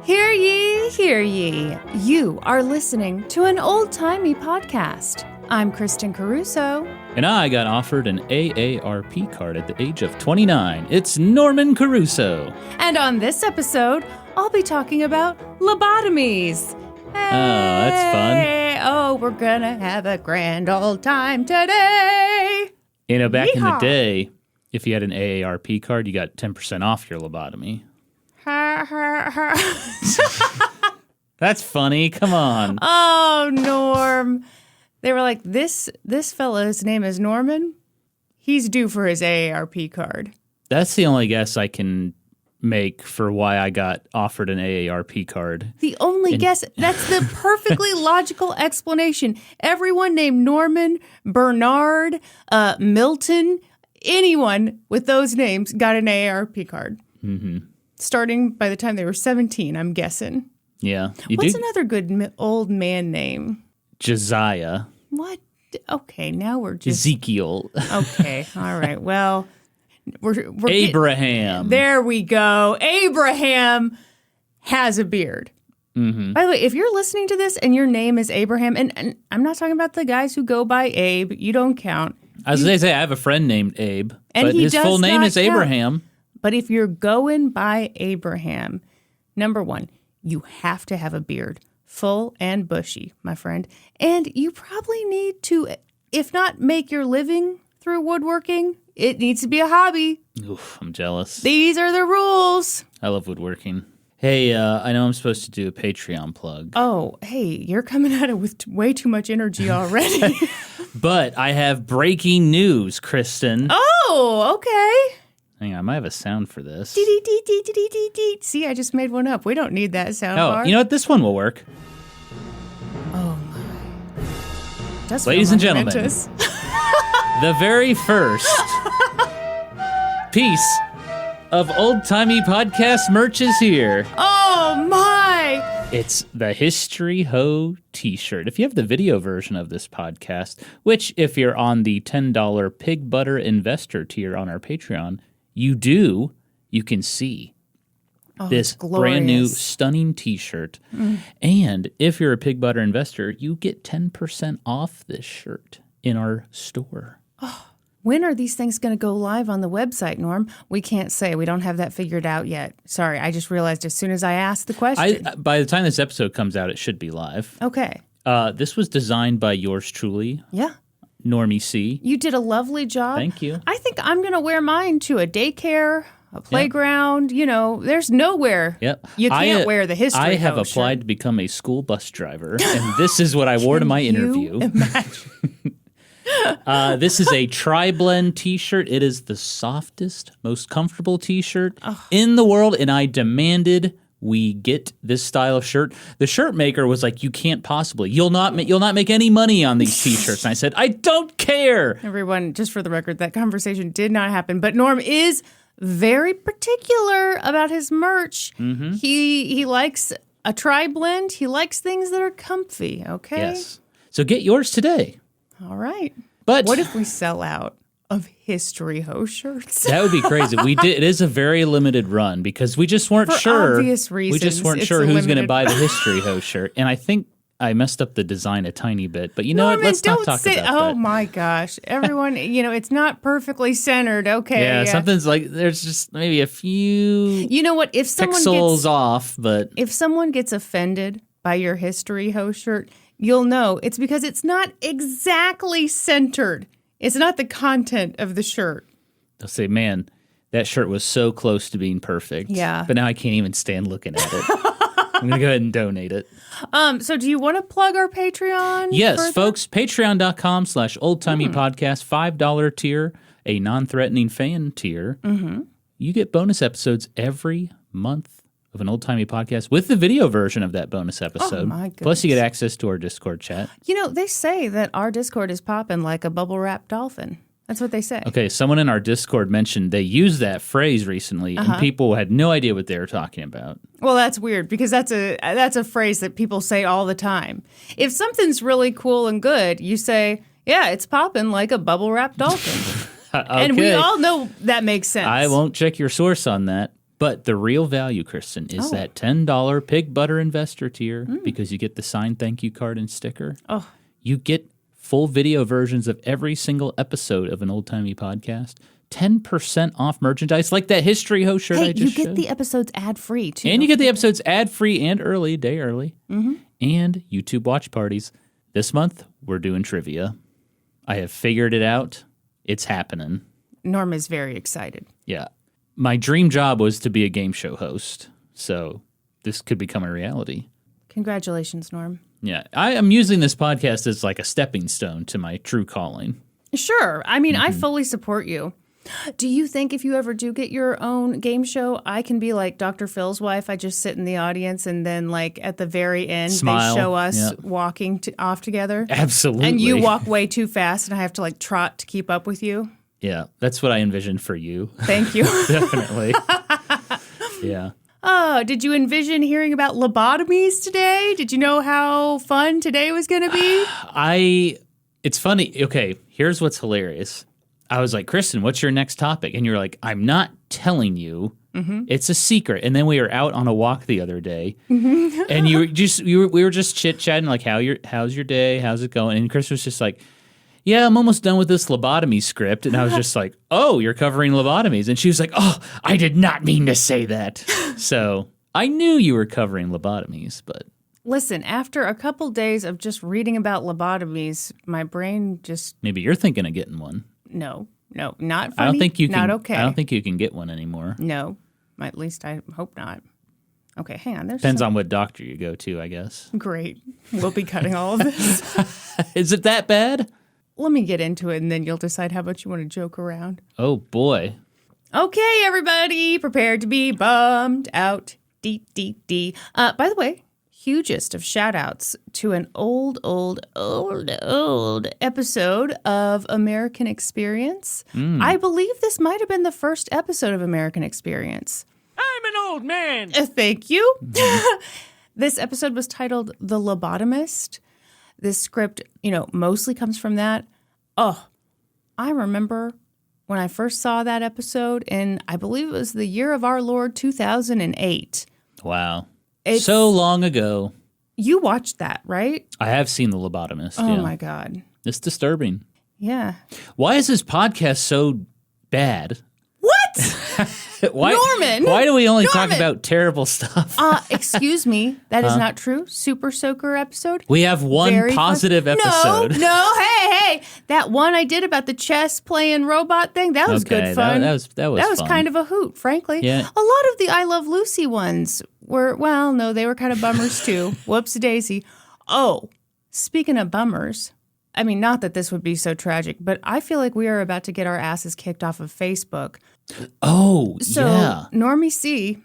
Hear ye, hear ye. You are listening to an old-timey podcast. I'm Kristen Caruso. And I got offered an AARP card at the age of 29. It's Norman Caruso. And on this episode, I'll be talking about lobotomies. Hey, that's fun. Oh, we're gonna have a grand old time today. You know, back in the Yeehaw. day, if you had an AARP card, you got 10% off your lobotomy. That's funny. Come on. Oh, Norm. They were like, this fellow's name is Norman. He's due for his AARP card. That's the only guess I can make for why I got offered an AARP card. The only guess, that's the perfectly logical explanation. Everyone named Norman, Bernard, Milton, anyone with those names got an AARP card. Mm-hmm. Starting by the time they were 17, I'm guessing. Yeah. What's another good old man name? Josiah. What? Okay, now we're just... Ezekiel. Okay, all right. Well, we're Abraham. There we go. Abraham has a beard. Mm-hmm. By the way, if you're listening to this and your name is Abraham, and I'm not talking about the guys who go by Abe, you don't count. I was going to say, I have a friend named Abe, And but he his does full name not is count. Abraham. But if you're going by Abraham, number one, you have to have a beard, full and bushy, my friend. And you probably need to, if not make your living through woodworking, it needs to be a hobby. Oof, I'm jealous. These are the rules. I love woodworking. Hey, I know I'm supposed to do a Patreon plug. Oh, hey, you're coming at it with way too much energy already. But I have breaking news, Kristen. Oh, okay. Hang on, I might have a sound for this. See, I just made one up. We don't need that sound bar. You know what? This one will work. Oh, my. Does Ladies feel and gentlemen, momentous. The very first piece of old-timey podcast merch is here. Oh, my. It's the History Ho t-shirt. If you have the video version of this podcast, which if you're on the $10 Pig Butter Investor tier on our Patreon, you can see this brand new stunning t-shirt. And if you're a Pig Butter Investor, you get 10% off this shirt in our store. When are these things going to go live on the website, Norm? We can't say. We don't have that figured out yet. Sorry, I just realized as soon as I asked the question. By the time this episode comes out, it should be live. Okay. This was designed by yours truly, Yeah. Normie C. You did a lovely job. Thank you. I think I'm going to wear mine to a daycare, a playground. You know, there's nowhere you can't wear the History I have Ho applied shirt. to become a school bus driver, and this is what I wore to my interview. This is a tri-blend t-shirt. It is the softest, most comfortable t-shirt in the world, and I demanded we get this style of shirt. The shirt maker was like, "You can't possibly. You'll not make any money on these t-shirts." And I said, "I don't care." Everyone, just for the record, that conversation did not happen. But Norm is very particular about his merch. Mm-hmm. He likes a tri-blend. He likes things that are comfy, okay? Yes. So get yours today. All right. But what if we sell out of History Ho shirts? That would be crazy. It is a very limited run because we just weren't sure. For obvious reasons. We just weren't it's sure who's going to buy the run. History Ho shirt. And I think I messed up the design a tiny bit. But you know what? Let's not talk about that. Oh, my gosh. Everyone, it's not perfectly centered. Okay. Yeah, something's like, there's just maybe a few You know what? If someone pixels off, but... If someone gets offended by your History Ho shirt, you'll know it's because it's not exactly centered. It's not the content of the shirt. They'll say, man, that shirt was so close to being perfect. Yeah. But now I can't even stand looking at it. I'm going to go ahead and donate it. So do you want to plug our Patreon? Yes, further? folks, patreon.com/oldtimeypodcast, $5 tier, a non-threatening fan tier. Mm-hmm. You get bonus episodes every month of an old-timey podcast with the video version of that bonus episode. Oh, my goodness. Plus, you get access to our Discord chat. They say that our Discord is popping like a bubble-wrapped dolphin. That's what they say. Okay, someone in our Discord mentioned they used that phrase recently, and people had no idea what they were talking about. Well, that's weird because that's a phrase that people say all the time. If something's really cool and good, you say, yeah, it's popping like a bubble-wrapped dolphin. Okay. And we all know that makes sense. I won't check your source on that. But the real value, Kristen, is that $10 Pig Butter Investor tier because you get the signed thank you card and sticker. Oh. You get full video versions of every single episode of an old-timey podcast. 10% off merchandise, like that History Ho shirt I just showed. You get the episodes ad-free, too. And you get the episodes ad-free and early, day early. Mm-hmm. And YouTube watch parties. This month, we're doing trivia. I have figured it out. It's happening. Norm is very excited. Yeah. My dream job was to be a game show host, so this could become a reality. Congratulations, Norm. Yeah, I am using this podcast as like a stepping stone to my true calling. Sure. I mean, I fully support you. Do you think if you ever do get your own game show, I can be like Dr. Phil's wife? I just sit in the audience and then like at the very end, Smile. They show us walking off together. Absolutely. And you walk way too fast and I have to like trot to keep up with you. Yeah, that's what I envisioned for you. Thank you. Definitely. Yeah. Oh, did you envision hearing about lobotomies today? Did you know how fun today was going to be? It's funny. Okay, here's what's hilarious. I was like, Kristen, what's your next topic? And you're like, I'm not telling you. Mm-hmm. It's a secret. And then we were out on a walk the other day, and we were just chit chatting, like, how's your day? How's it going? And Kristen was just like, yeah, I'm almost done with this lobotomy script. And I was just like, oh, you're covering lobotomies. And she was like, oh, I did not mean to say that. So I knew you were covering lobotomies, but. Listen, after a couple days of just reading about lobotomies, my brain just... Maybe you're thinking of getting one. No, not funny. I don't think you can. Not okay. I don't think you can get one anymore. No, at least I hope not. Okay, hang on. Depends on what doctor you go to, I guess. Great. We'll be cutting all of this. Is it that bad? Let me get into it, and then you'll decide how much you want to joke around. Oh, boy. Okay, everybody, prepare to be bummed out. By the way, hugest of shout-outs to an old episode of American Experience. I believe this might have been the first episode of American Experience. I'm an old man. Thank you. This episode was titled The Lobotomist. This script, mostly comes from that. Oh, I remember when I first saw that episode, and I believe it was the year of our Lord 2008. Wow. So long ago. You watched that, right? I have seen The Lobotomist. Oh, my God. It's disturbing. Yeah. Why is this podcast so bad? What? Norman! Why do we only talk about terrible stuff? Excuse me. That is not true. Super Soaker episode. We have one positive episode. No, hey. That one I did about the chess playing robot thing, that was good fun. That was fun. Kind of a hoot, frankly. Yeah. A lot of the I Love Lucy ones were, they were kind of bummers too. Whoops-a-daisy. Oh, speaking of bummers, I mean, not that this would be so tragic, but I feel like we are about to get our asses kicked off of Facebook. Oh, so, yeah. Normie C,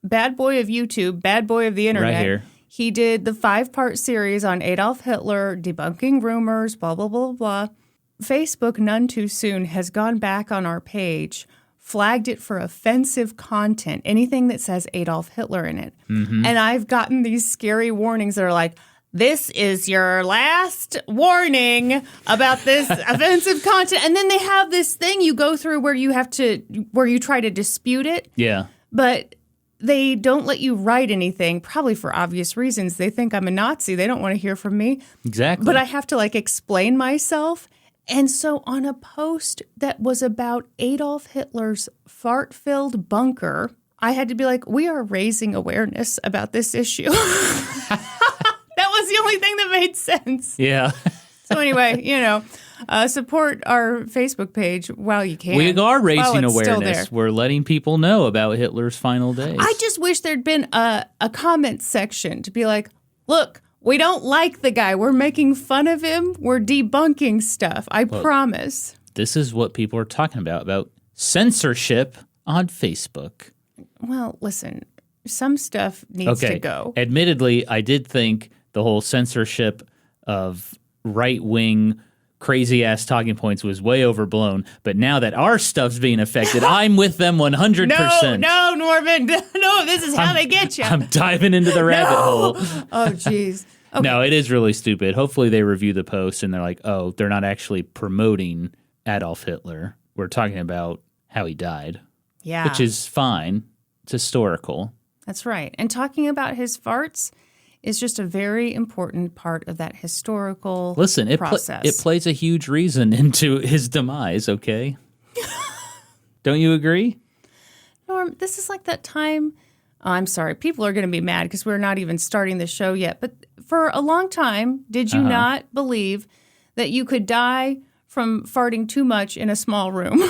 bad boy of YouTube, bad boy of the internet. Right here. He did the 5-part series on Adolf Hitler, debunking rumors, blah, blah, blah, blah. Facebook, none too soon, has gone back on our page, flagged it for offensive content, anything that says Adolf Hitler in it. Mm-hmm. And I've gotten these scary warnings that are like, this is your last warning about this offensive content. And then they have this thing you go through where you try to dispute it. Yeah. But they don't let you write anything, probably for obvious reasons. They think I'm a Nazi. They don't want to hear from me. Exactly. But I have to explain myself. And so on a post that was about Adolf Hitler's fart-filled bunker, I had to be like, we are raising awareness about this issue. That was the only thing that made sense. Yeah. So anyway, support our Facebook page while you can. We are raising awareness. We're letting people know about Hitler's final days. I just wish there'd been a comment section to be like, look, we don't like the guy. We're making fun of him. We're debunking stuff. I promise. This is what people are talking about censorship on Facebook. Well, listen, some stuff needs to go. Admittedly, I did think the whole censorship of right-wing, crazy-ass talking points was way overblown. But now that our stuff's being affected, I'm with them 100%. No, Norman. No, this is how they get you. I'm diving into the rabbit hole. Oh, jeez. Okay. No, it is really stupid. Hopefully they review the post and they're like, oh, they're not actually promoting Adolf Hitler. We're talking about how he died. Yeah. Which is fine. It's historical. That's right. And talking about his farts is just a very important part of that historical process. It plays a huge reason into his demise, okay? Don't you agree? Norm, this is like that time. Oh, I'm sorry. People are going to be mad because we're not even starting the show yet. But for a long time, did you not believe that you could die from farting too much in a small room?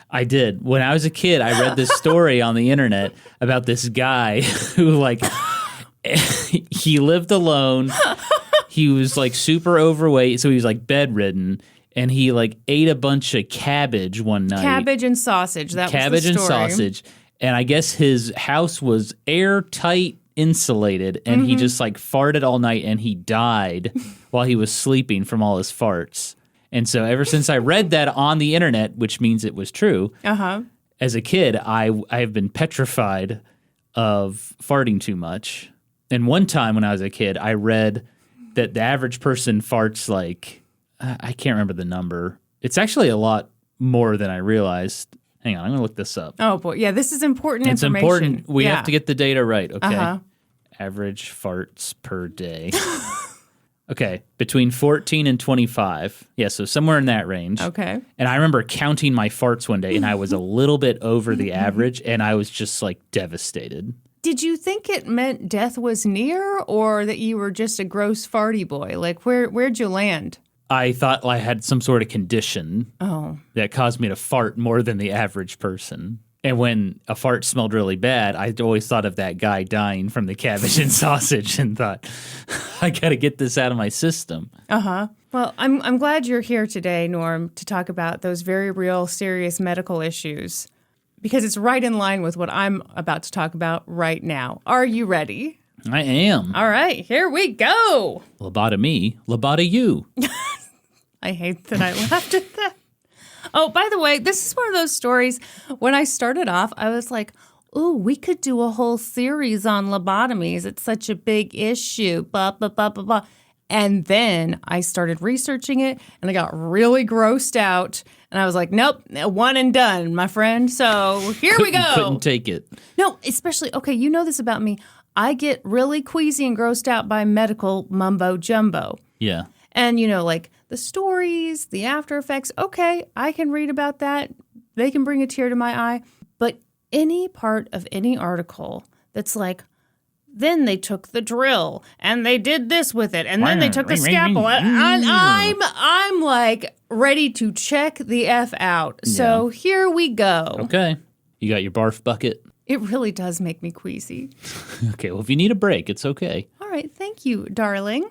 I did. When I was a kid, I read this story on the internet about this guy who, like, he lived alone. He was, like, super overweight, so he was, like, bedridden. And he, like, ate a bunch of cabbage one night. Cabbage and sausage. That was the story. Cabbage and sausage. And I guess his house was airtight insulated, and he just, like, farted all night, and he died while he was sleeping from all his farts. And so ever since I read that on the internet, which means it was true, as a kid, I have been petrified of farting too much. And one time when I was a kid, I read that the average person farts like, I can't remember the number. It's actually a lot more than I realized. Hang on, I'm going to look this up. Oh, boy. Yeah, this is important information. It's important. We have to get the data right, okay? Average farts per day. Okay, between 14 and 25. Yeah, so somewhere in that range. Okay. And I remember counting my farts one day, and I was a little bit over the average, and I was just, like, devastated. Did you think it meant death was near, or that you were just a gross farty boy? Like, where'd you land? I thought I had some sort of condition that caused me to fart more than the average person. And when a fart smelled really bad, I always thought of that guy dying from the cabbage and sausage and thought, I got to get this out of my system. Well, I'm glad you're here today, Norm, to talk about those very real, serious medical issues, because it's right in line with what I'm about to talk about right now. Are you ready? I am. All right, here we go. Lobotomy, loboto you. I hate that I laughed at that. Oh, by the way, this is one of those stories. When I started off, I was like, ooh, we could do a whole series on lobotomies. It's such a big issue, blah, blah, blah, blah, blah. And then I started researching it, and I got really grossed out. And I was like, nope, one and done, my friend. So here we go. Couldn't take it. No, especially, okay, you know this about me. I get really queasy and grossed out by medical mumbo jumbo. Yeah. And, you know, like the stories, the after effects, okay, I can read about that. They can bring a tear to my eye. But any part of any article that's like, then they took the drill and they did this with it, and then they took the scalpel, and I'm like ready to check the F out. So here we go. Okay. You got your barf bucket? It really does make me queasy. Okay, well, if you need a break, it's okay. All right, thank you, darling.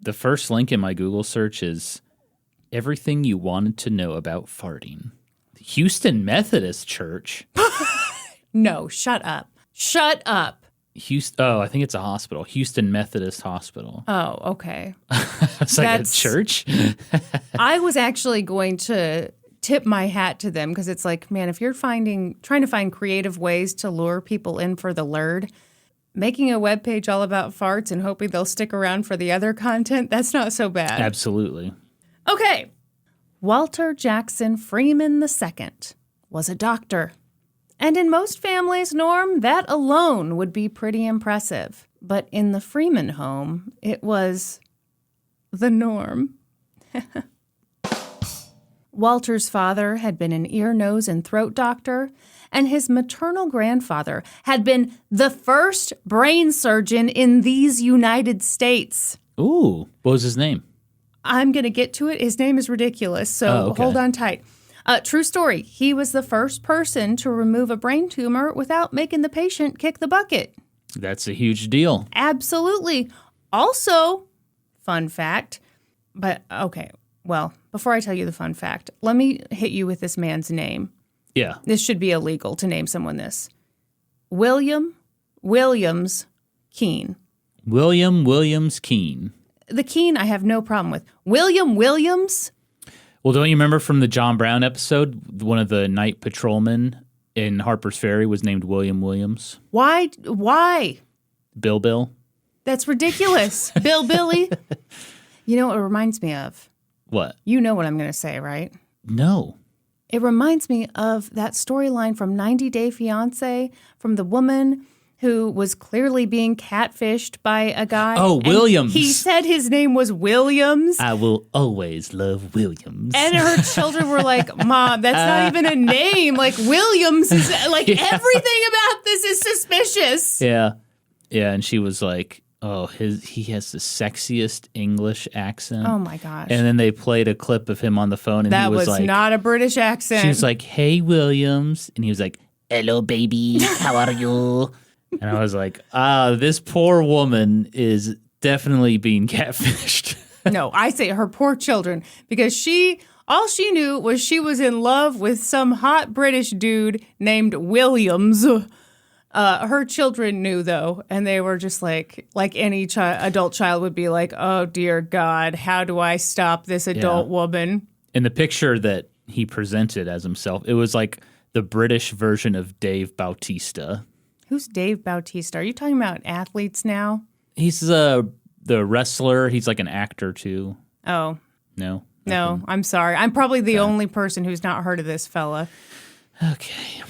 The first link in my Google search is everything you wanted to know about farting. Houston Methodist Church. No, shut up. Shut up. I think it's a hospital. Houston Methodist Hospital. Oh, okay. It's like a church? I was actually going to tip my hat to them, because it's like, man, if you're trying to find creative ways to lure people in for the lurd, making a webpage all about farts and hoping they'll stick around for the other content, that's not so bad. Absolutely. Okay. Walter Jackson Freeman II was a doctor. And in most families, Norm, that alone would be pretty impressive. But in the Freeman home, it was the norm. Walter's father had been an ear, nose, and throat doctor, and his maternal grandfather had been the first brain surgeon in these United States. Ooh, what was his name? I'm going to get to it. His name is ridiculous, so hold on tight. True story. He was the first person to remove a brain tumor without making the patient kick the bucket. That's a huge deal. Absolutely. Also, fun fact, but okay, well, before I tell you the fun fact, let me hit you with this man's name. Yeah. This should be illegal to name someone this. William Williams Keene. William Williams Keene. The Keene I have no problem with. William Williams? Well, don't you remember from the John Brown episode, one of the night patrolmen in Harper's Ferry was named William Williams? Why? Bill? That's ridiculous. Billy. You know what it reminds me of? What? You know what I'm going to say, right? No. It reminds me of that storyline from 90 Day Fiancé, from the woman who was clearly being catfished by a guy. Oh, Williams. He said his name was Williams. I will always love Williams. And her children were like, Mom, that's not even a name. Like, Williams is like, everything about this is suspicious. Yeah. Yeah, and she was like, oh, he has the sexiest English accent. Oh, my gosh. And then they played a clip of him on the phone, and that he was like... not a British accent. She was like, hey, Williams. And he was like, hello, baby. How are you? And I was like, this poor woman is definitely being catfished. No, I say her poor children, because all she knew was she was in love with some hot British dude named Williams. Her children knew, though, and they were just like any adult child would be like, oh, dear God, how do I stop this adult woman? In the picture that he presented as himself, it was like the British version of Dave Bautista. Who's Dave Bautista? Are you talking about athletes now? He's the wrestler. He's like an actor, too. Oh. No? No, I'm sorry. I'm probably the only person who's not heard of this fella. Okay.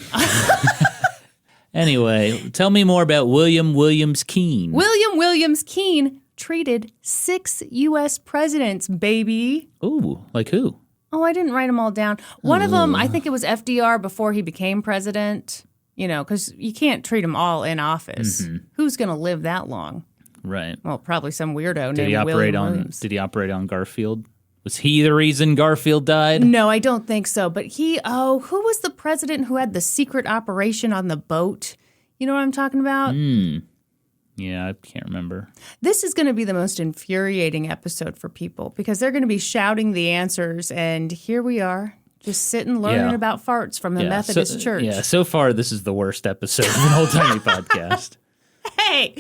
Anyway, tell me more about William Williams Keene. William Williams Keene treated 6 U.S. presidents, baby. Ooh, like who? Oh, I didn't write them all down. One of them, I think it was FDR before he became president. You know, because you can't treat them all in office. Mm-hmm. Who's going to live that long? Right. Well, probably some weirdo named William Williams. Did he operate on Garfield? Was he the reason Garfield died? No, I don't think so. But who was the president who had the secret operation on the boat? You know what I'm talking about? Yeah, I can't remember. This is going to be the most infuriating episode for people because they're going to be shouting the answers, and here we are. Just sitting learning about farts from the Methodist Church. Yeah, so far this is the worst episode of an Old Timey podcast. Hey,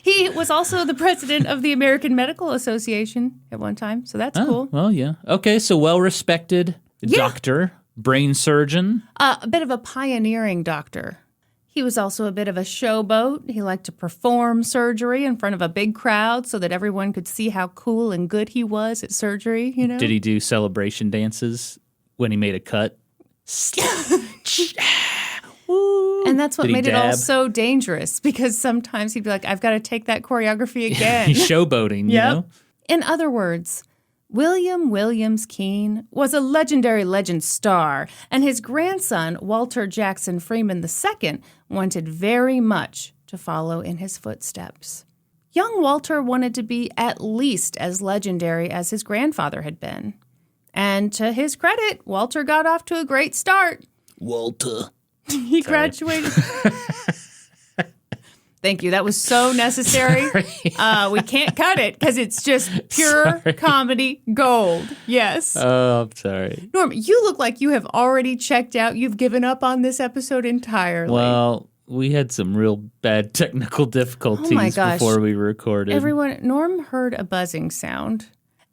he was also the president of the American Medical Association at one time, so that's cool. Well, yeah. Okay, so well-respected doctor, brain surgeon. A bit of a pioneering doctor. He was also a bit of a showboat. He liked to perform surgery in front of a big crowd so that everyone could see how cool and good he was at surgery, you know? Did he do celebration dances when he made a cut? And that's what made it all so dangerous because sometimes he'd be like, I've got to take that choreography again. He's showboating, you know? In other words, William Williams Keene was a legendary legend star, and his grandson, Walter Jackson Freeman II, wanted very much to follow in his footsteps. Young Walter wanted to be at least as legendary as his grandfather had been. And to his credit, Walter got off to a great start. Walter. He graduated. Thank you. That was so necessary. We can't cut it because it's just pure comedy gold. Yes. Oh, I'm sorry. Norm, you look like you have already checked out. You've given up on this episode entirely. Well, we had some real bad technical difficulties before we recorded. Norm heard a buzzing sound,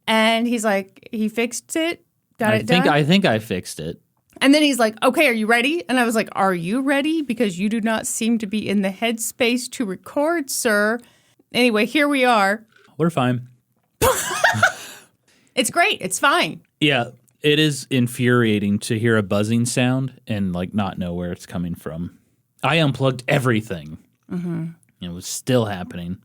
and he's like, he fixed it, got it done. I think I fixed it. And then he's like, okay, are you ready? And I was like, are you ready? Because you do not seem to be in the headspace to record, sir. Anyway, here we are. We're fine. It's great. It's fine. Yeah, it is infuriating to hear a buzzing sound and like not know where it's coming from. I unplugged everything. Mm-hmm. It was still happening.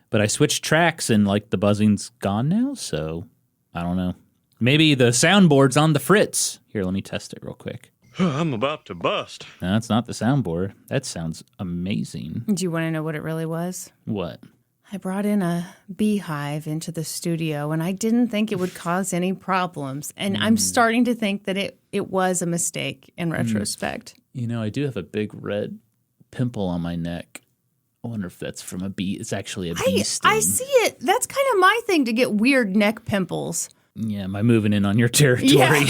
But I switched tracks and like the buzzing's gone now, so I don't know. Maybe the soundboard's on the fritz. Here, let me test it real quick. I'm about to bust. No, that's not the soundboard. That sounds amazing. Do you want to know what it really was? What? I brought in a beehive into the studio, and I didn't think it would cause any problems. And I'm starting to think that it was a mistake in retrospect. You know, I do have a big red pimple on my neck. I wonder if that's from a bee. It's actually a bee sting. I see it. That's kind of my thing, to get weird neck pimples. Yeah, am I moving in on your territory? Yeah,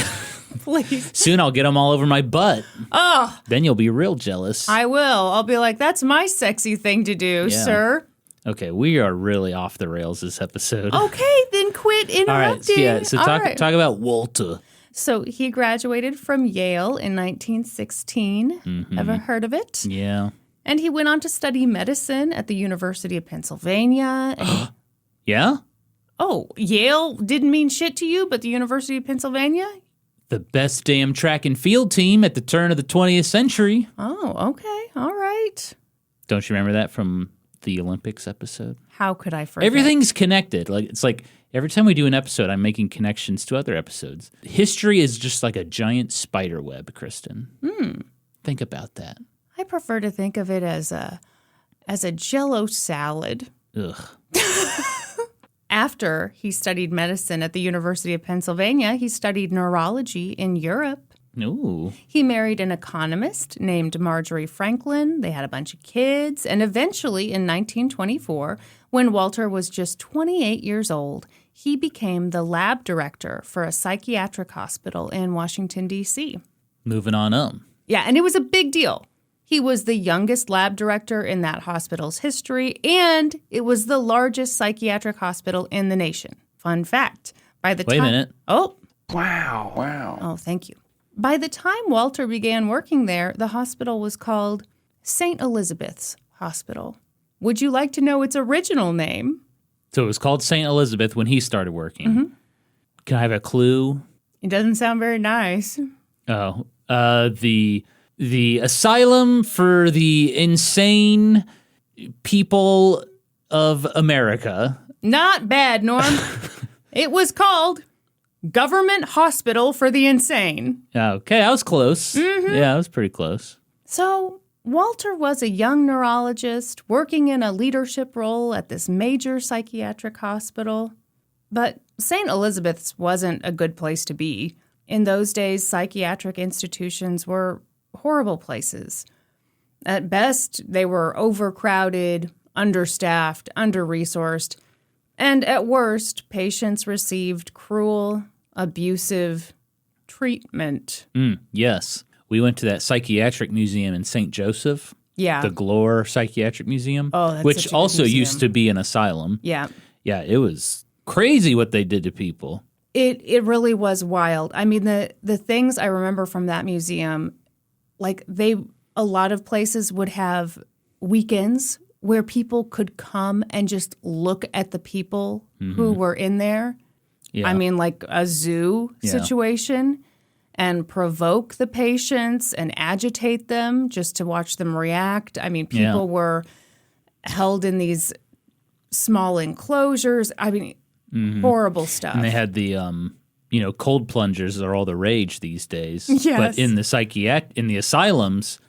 please. Soon I'll get them all over my butt. Oh. Then you'll be real jealous. I will. I'll be like, that's my sexy thing to do, sir. Okay, we are really off the rails this episode. Okay, then quit interrupting. All right, so talk about Walter. So he graduated from Yale in 1916. Mm-hmm. Ever heard of it? Yeah. And he went on to study medicine at the University of Pennsylvania. Yeah? Oh, Yale didn't mean shit to you, but the University of Pennsylvania? The best damn track and field team at the turn of the 20th century. Oh, okay. All right. Don't you remember that from the Olympics episode? How could I forget? Everything's connected. It's like every time we do an episode, I'm making connections to other episodes. History is just like a giant spider web, Kristen. Think about that. I prefer to think of it as a Jell-O salad. Ugh. After he studied medicine at the University of Pennsylvania, he studied neurology in Europe. Ooh. He married an economist named Marjorie Franklin. They had a bunch of kids. And eventually, in 1924, when Walter was just 28 years old, he became the lab director for a psychiatric hospital in Washington, D.C. Moving on up. Yeah, and it was a big deal. He was the youngest lab director in that hospital's history, and it was the largest psychiatric hospital in the nation. Fun fact. Wait a minute. Oh. Wow. Oh, thank you. By the time Walter began working there, the hospital was called St. Elizabeth's Hospital. Would you like to know its original name? So it was called St. Elizabeth when he started working. Can I have a clue? It doesn't sound very nice. Oh, the asylum for the insane people of America. Not bad, Norm. It was called Government Hospital for the Insane. Okay, I was close. Yeah, I was pretty close. So Walter was a young neurologist working in a leadership role at this major psychiatric hospital. But St. Elizabeth's wasn't a good place to be. In those days, psychiatric institutions were horrible places. At best, they were overcrowded, understaffed, under-resourced, and at worst, patients received cruel, abusive treatment. Yes. We went to that psychiatric museum in St. Joseph. Yeah. The Glore Psychiatric Museum. Oh, that's which such a good also museum. used to be an asylum. Yeah. Yeah, it was crazy what they did to people. It really was wild. I mean, the things I remember from that museum, like a lot of places would have weekends where people could come and just look at the people who were in there. Yeah. I mean, like a zoo situation, and provoke the patients and agitate them just to watch them react. I mean, people were held in these small enclosures. I mean, horrible stuff. And they had the cold plungers are all the rage these days. Yes. But in the asylums,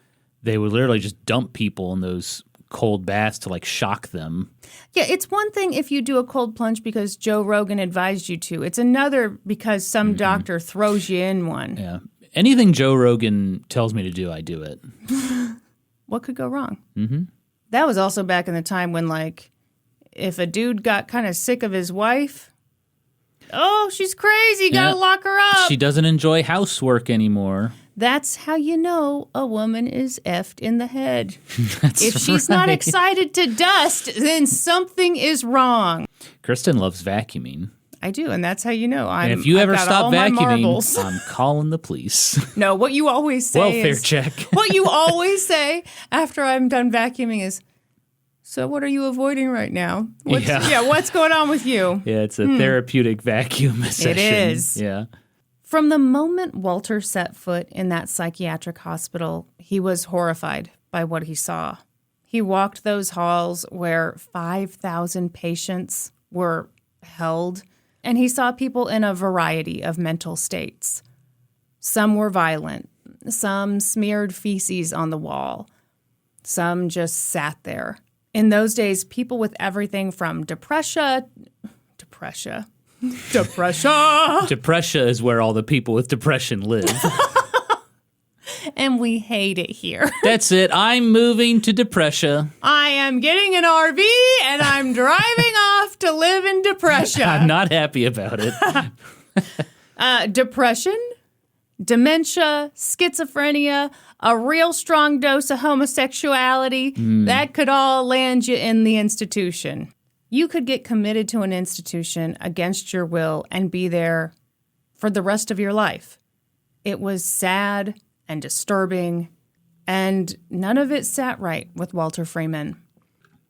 they would literally just dump people in those cold baths to like shock them. Yeah, it's one thing if you do a cold plunge because Joe Rogan advised you to. It's another because some doctor throws you in one. Yeah. Anything Joe Rogan tells me to do, I do it. What could go wrong? That was also back in the time when, like, if a dude got kind of sick of his wife, oh, she's crazy, gotta lock her up. She doesn't enjoy housework anymore. That's how you know a woman is effed in the head. If she's not excited to dust, then something is wrong. Kristen loves vacuuming. I do, and that's how you know. And if you ever stop vacuuming, marbles. I'm calling the police. No, what you always say Welfare is, check. What you always say after I'm done vacuuming is, so what are you avoiding right now? What's going on with you? Yeah, it's a therapeutic vacuum session. It is. Yeah. From the moment Walter set foot in that psychiatric hospital, he was horrified by what he saw. He walked those halls where 5,000 patients were held, and he saw people in a variety of mental states. Some were violent. Some smeared feces on the wall. Some just sat there. In those days, people with everything from depression is where all the people with depression live. And we hate it here. That's it. I'm moving to depression. I am getting an RV and I'm driving off to live in depression. I'm not happy about it. Depression, dementia, schizophrenia, a real strong dose of homosexuality, that could all land you in the institution. You could get committed to an institution against your will and be there for the rest of your life. It was sad and disturbing, and none of it sat right with Walter Freeman.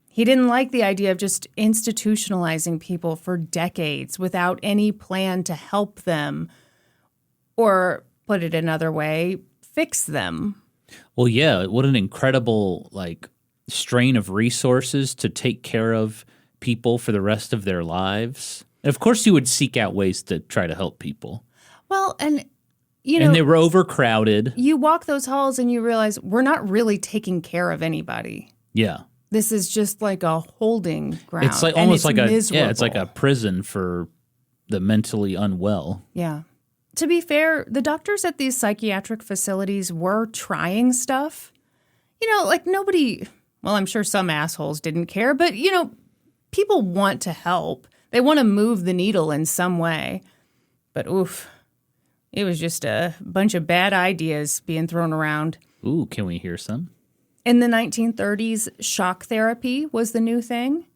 He didn't like the idea of just institutionalizing people for decades without any plan to help them Or put it another way, fix them. Well, yeah, what an incredible strain of resources to take care of people for the rest of their lives. And of course, you would seek out ways to try to help people. Well, and you know, and they were overcrowded. You walk those halls and you realize we're not really taking care of anybody. Yeah. This is just like a holding ground. It's like almost like miserable. it's like a prison for the mentally unwell. Yeah. To be fair, the doctors at these psychiatric facilities were trying stuff. Nobody, well, I'm sure some assholes didn't care, but, people want to help. They want to move the needle in some way. But oof, it was just a bunch of bad ideas being thrown around. Ooh, can we hear some? In the 1930s, shock therapy was the new thing.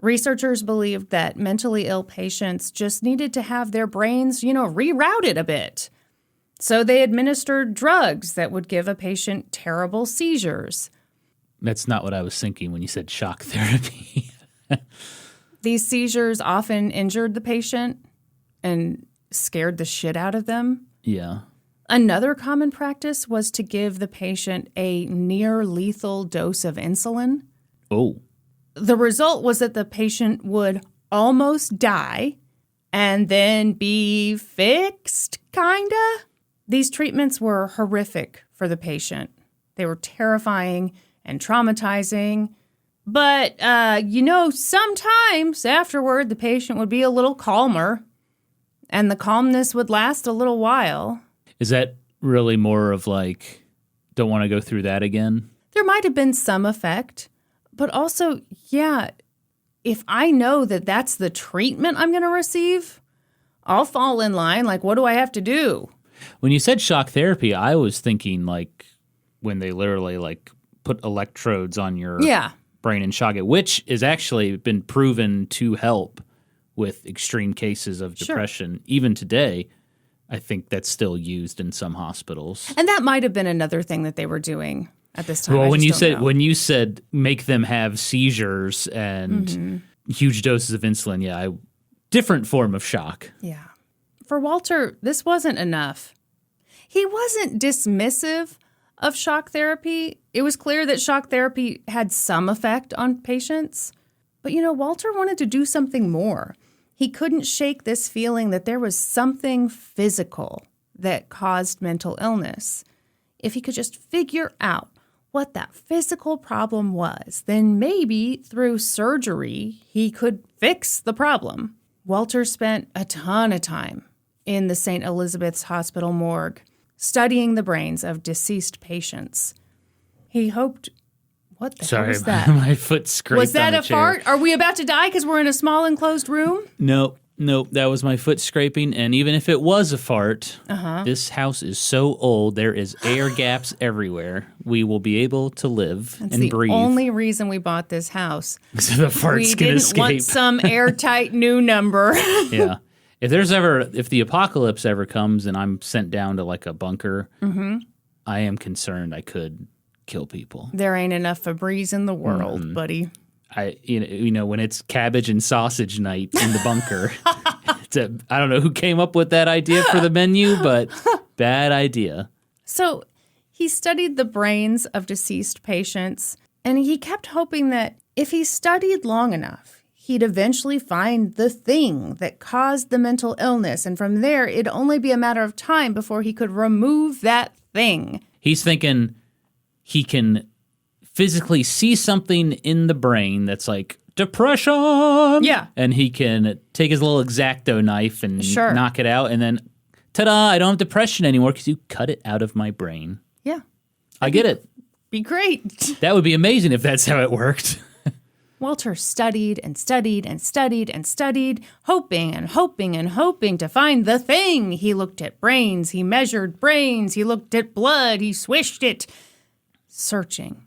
Researchers believed that mentally ill patients just needed to have their brains, rerouted a bit. So they administered drugs that would give a patient terrible seizures. That's not what I was thinking when you said shock therapy. These seizures often injured the patient and scared the shit out of them. Yeah. Another common practice was to give the patient a near-lethal dose of insulin. Oh. The result was that the patient would almost die and then be fixed, kinda. These treatments were horrific for the patient. They were terrifying and traumatizing. But, sometimes afterward, the patient would be a little calmer, and the calmness would last a little while. Is that really more of don't want to go through that again? There might have been some effect, but also, yeah, if I know that that's the treatment I'm going to receive, I'll fall in line. What do I have to do? When you said shock therapy, I was thinking when they literally put electrodes on your brain and shock it, which is actually been proven to help with extreme cases of depression. Sure. Even today, I think that's still used in some hospitals. And that might have been another thing that they were doing at this time. Well, when you said make them have seizures and huge doses of insulin, different form of shock. Yeah. For Walter, this wasn't enough. He wasn't dismissive of shock therapy. It was clear that shock therapy had some effect on patients. But, Walter wanted to do something more. He couldn't shake this feeling that there was something physical that caused mental illness. If he could just figure out what that physical problem was, then maybe through surgery he could fix the problem. Walter spent a ton of time in the St. Elizabeth's Hospital morgue studying the brains of deceased patients. He hoped... What the hell was that? My foot scraped Was that on the a chair. fart? Are we about to die because we're in a small enclosed room? Nope, that was my foot scraping. And even if it was a fart, this house is so old, there is air gaps everywhere. We will be able to live and breathe. That's the only reason we bought this house. So the farts can escape. We didn't want some airtight new number. Yeah. If the apocalypse ever comes and I'm sent down to a bunker, I am concerned I could kill people. There ain't enough Febreze in the world, buddy. When it's cabbage and sausage night in the bunker, I don't know who came up with that idea for the menu, but bad idea. So he studied the brains of deceased patients, and he kept hoping that if he studied long enough, he'd eventually find the thing that caused the mental illness, and from there, it'd only be a matter of time before he could remove that thing. He's thinking he can physically see something in the brain that's depression. Yeah. And he can take his little X-Acto knife and knock it out. And then, ta-da, I don't have depression anymore because you cut it out of my brain. Yeah. I get it. Be great. That would be amazing if that's how it worked. Walter studied and studied and studied and studied, hoping and hoping and hoping to find the thing. He looked at brains. He measured brains. He looked at blood. He swished it. Searching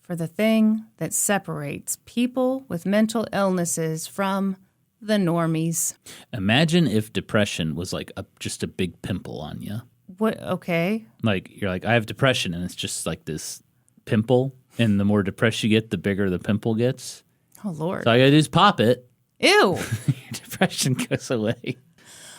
for the thing that separates people with mental illnesses from the normies. Imagine if depression was just a big pimple on you. What? Okay. You're I have depression, and it's just this pimple, and the more depressed you get, the bigger the pimple gets. Oh, Lord. So all I gotta do is pop it. Ew. Your depression goes away.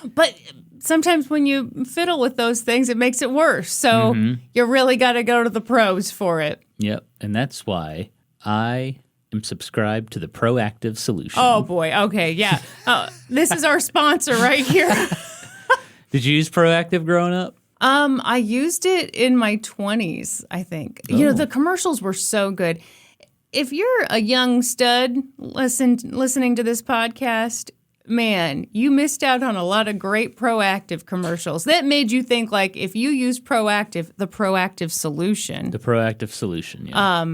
But sometimes when you fiddle with those things, it makes it worse. So you really got to go to the pros for it. Yep. And that's why I am subscribed to the Proactive solution. Oh, boy. Okay. Yeah. This is our sponsor right here. Did you use Proactive growing up? I used it in my 20s, I think. You know, the commercials were so good. If you're a young stud listening to this podcast, man, you missed out on a lot of great Proactive commercials. That made you think, like, if you use Proactive, the Proactive solution. The Proactive solution, yeah.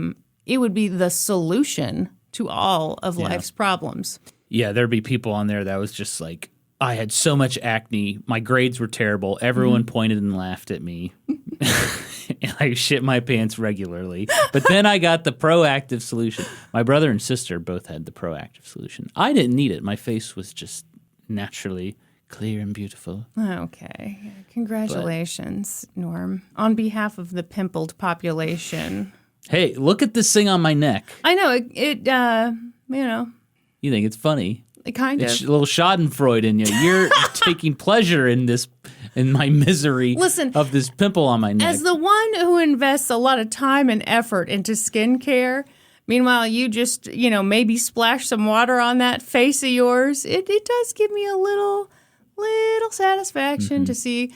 It would be the solution to all of life's problems. Yeah, there'd be people on there that was just like, I had so much acne. My grades were terrible. Everyone pointed and laughed at me. And I shit my pants regularly. But then I got the Proactive solution. My brother and sister both had the Proactive solution. I didn't need it. My face was just naturally clear and beautiful. Okay. Congratulations, Norm. On behalf of the pimpled population. Hey, look at this thing on my neck. I know. It you know. You think it's funny? Kind of. It's a little Schadenfreude in you. You're taking pleasure in my misery of this pimple on my neck. As the one who invests a lot of time and effort into skincare, meanwhile, you just, maybe splash some water on that face of yours, it does give me a little satisfaction to see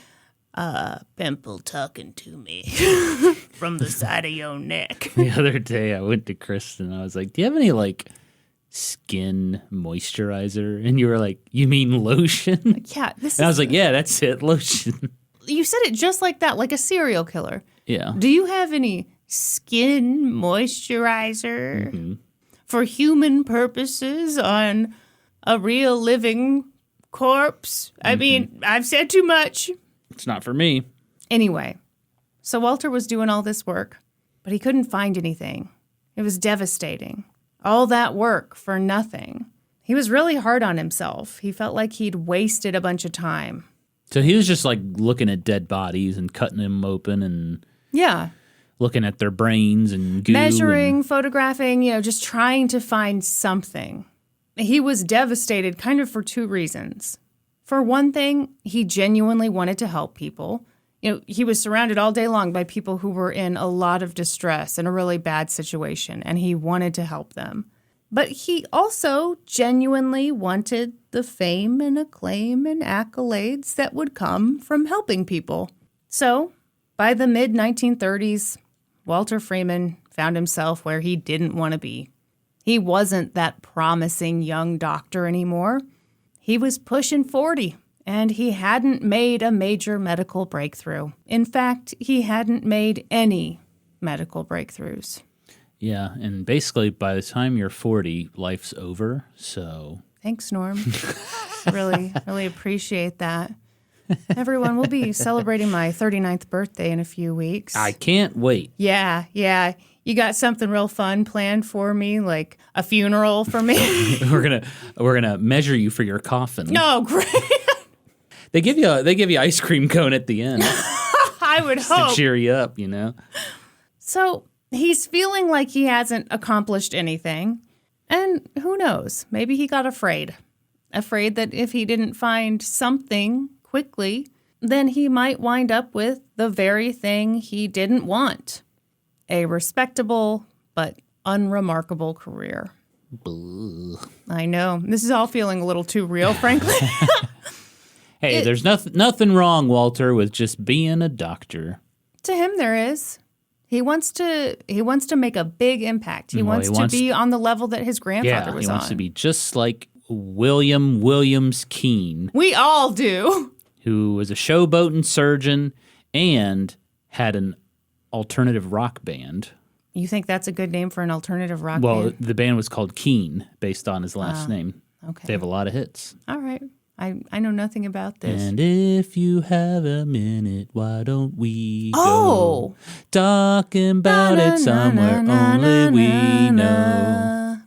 a pimple talking to me from the side of your neck. The other day, I went to Kristen. I was like, do you have any, skin moisturizer? And you were like, you mean lotion? Yeah. And I was like, yeah, that's it, lotion. You said it just like that, like a serial killer. Yeah. Do you have any skin moisturizer for human purposes on a real living corpse? I mean, I've said too much. It's not for me. Anyway, so Walter was doing all this work, but he couldn't find anything. It was devastating. All that work for nothing. He was really hard on himself. He felt like he'd wasted a bunch of time. So he was just looking at dead bodies and cutting them open and looking at their brains and goo. Measuring, photographing, just trying to find something. He was devastated kind of for two reasons. For one thing, he genuinely wanted to help people. He was surrounded all day long by people who were in a lot of distress and a really bad situation, and he wanted to help them. But he also genuinely wanted the fame and acclaim and accolades that would come from helping people. So, by the mid-1930s, Walter Freeman found himself where he didn't want to be. He wasn't that promising young doctor anymore. He was pushing 40. And he hadn't made a major medical breakthrough. In fact, he hadn't made any medical breakthroughs. Yeah, and basically by the time you're 40, life's over, so... Thanks, Norm. Really appreciate that. Everyone, we'll be celebrating my 39th birthday in a few weeks. I can't wait. Yeah. You got something real fun planned for me, like a funeral for me? We're gonna measure you for your coffin. Oh, great. They give you ice cream cone at the end. I would hope. To cheer you up, So he's feeling like he hasn't accomplished anything. And who knows? Maybe he got afraid. Afraid that if he didn't find something quickly, then he might wind up with the very thing he didn't want. A respectable but unremarkable career. Blah. I know. This is all feeling a little too real, frankly. Hey, there's nothing wrong, Walter, with just being a doctor. To him, there is. He wants to make a big impact. He wants to be on the level that his grandfather was on. He wants to be just like William Williams Keene. We all do. Who was a showboating surgeon and had an alternative rock band. You think that's a good name for an alternative rock band? Well, the band was called Keene, based on his last name. Okay. They have a lot of hits. All right. I know nothing about this. And if you have a minute, why don't we go talking about it somewhere only we know.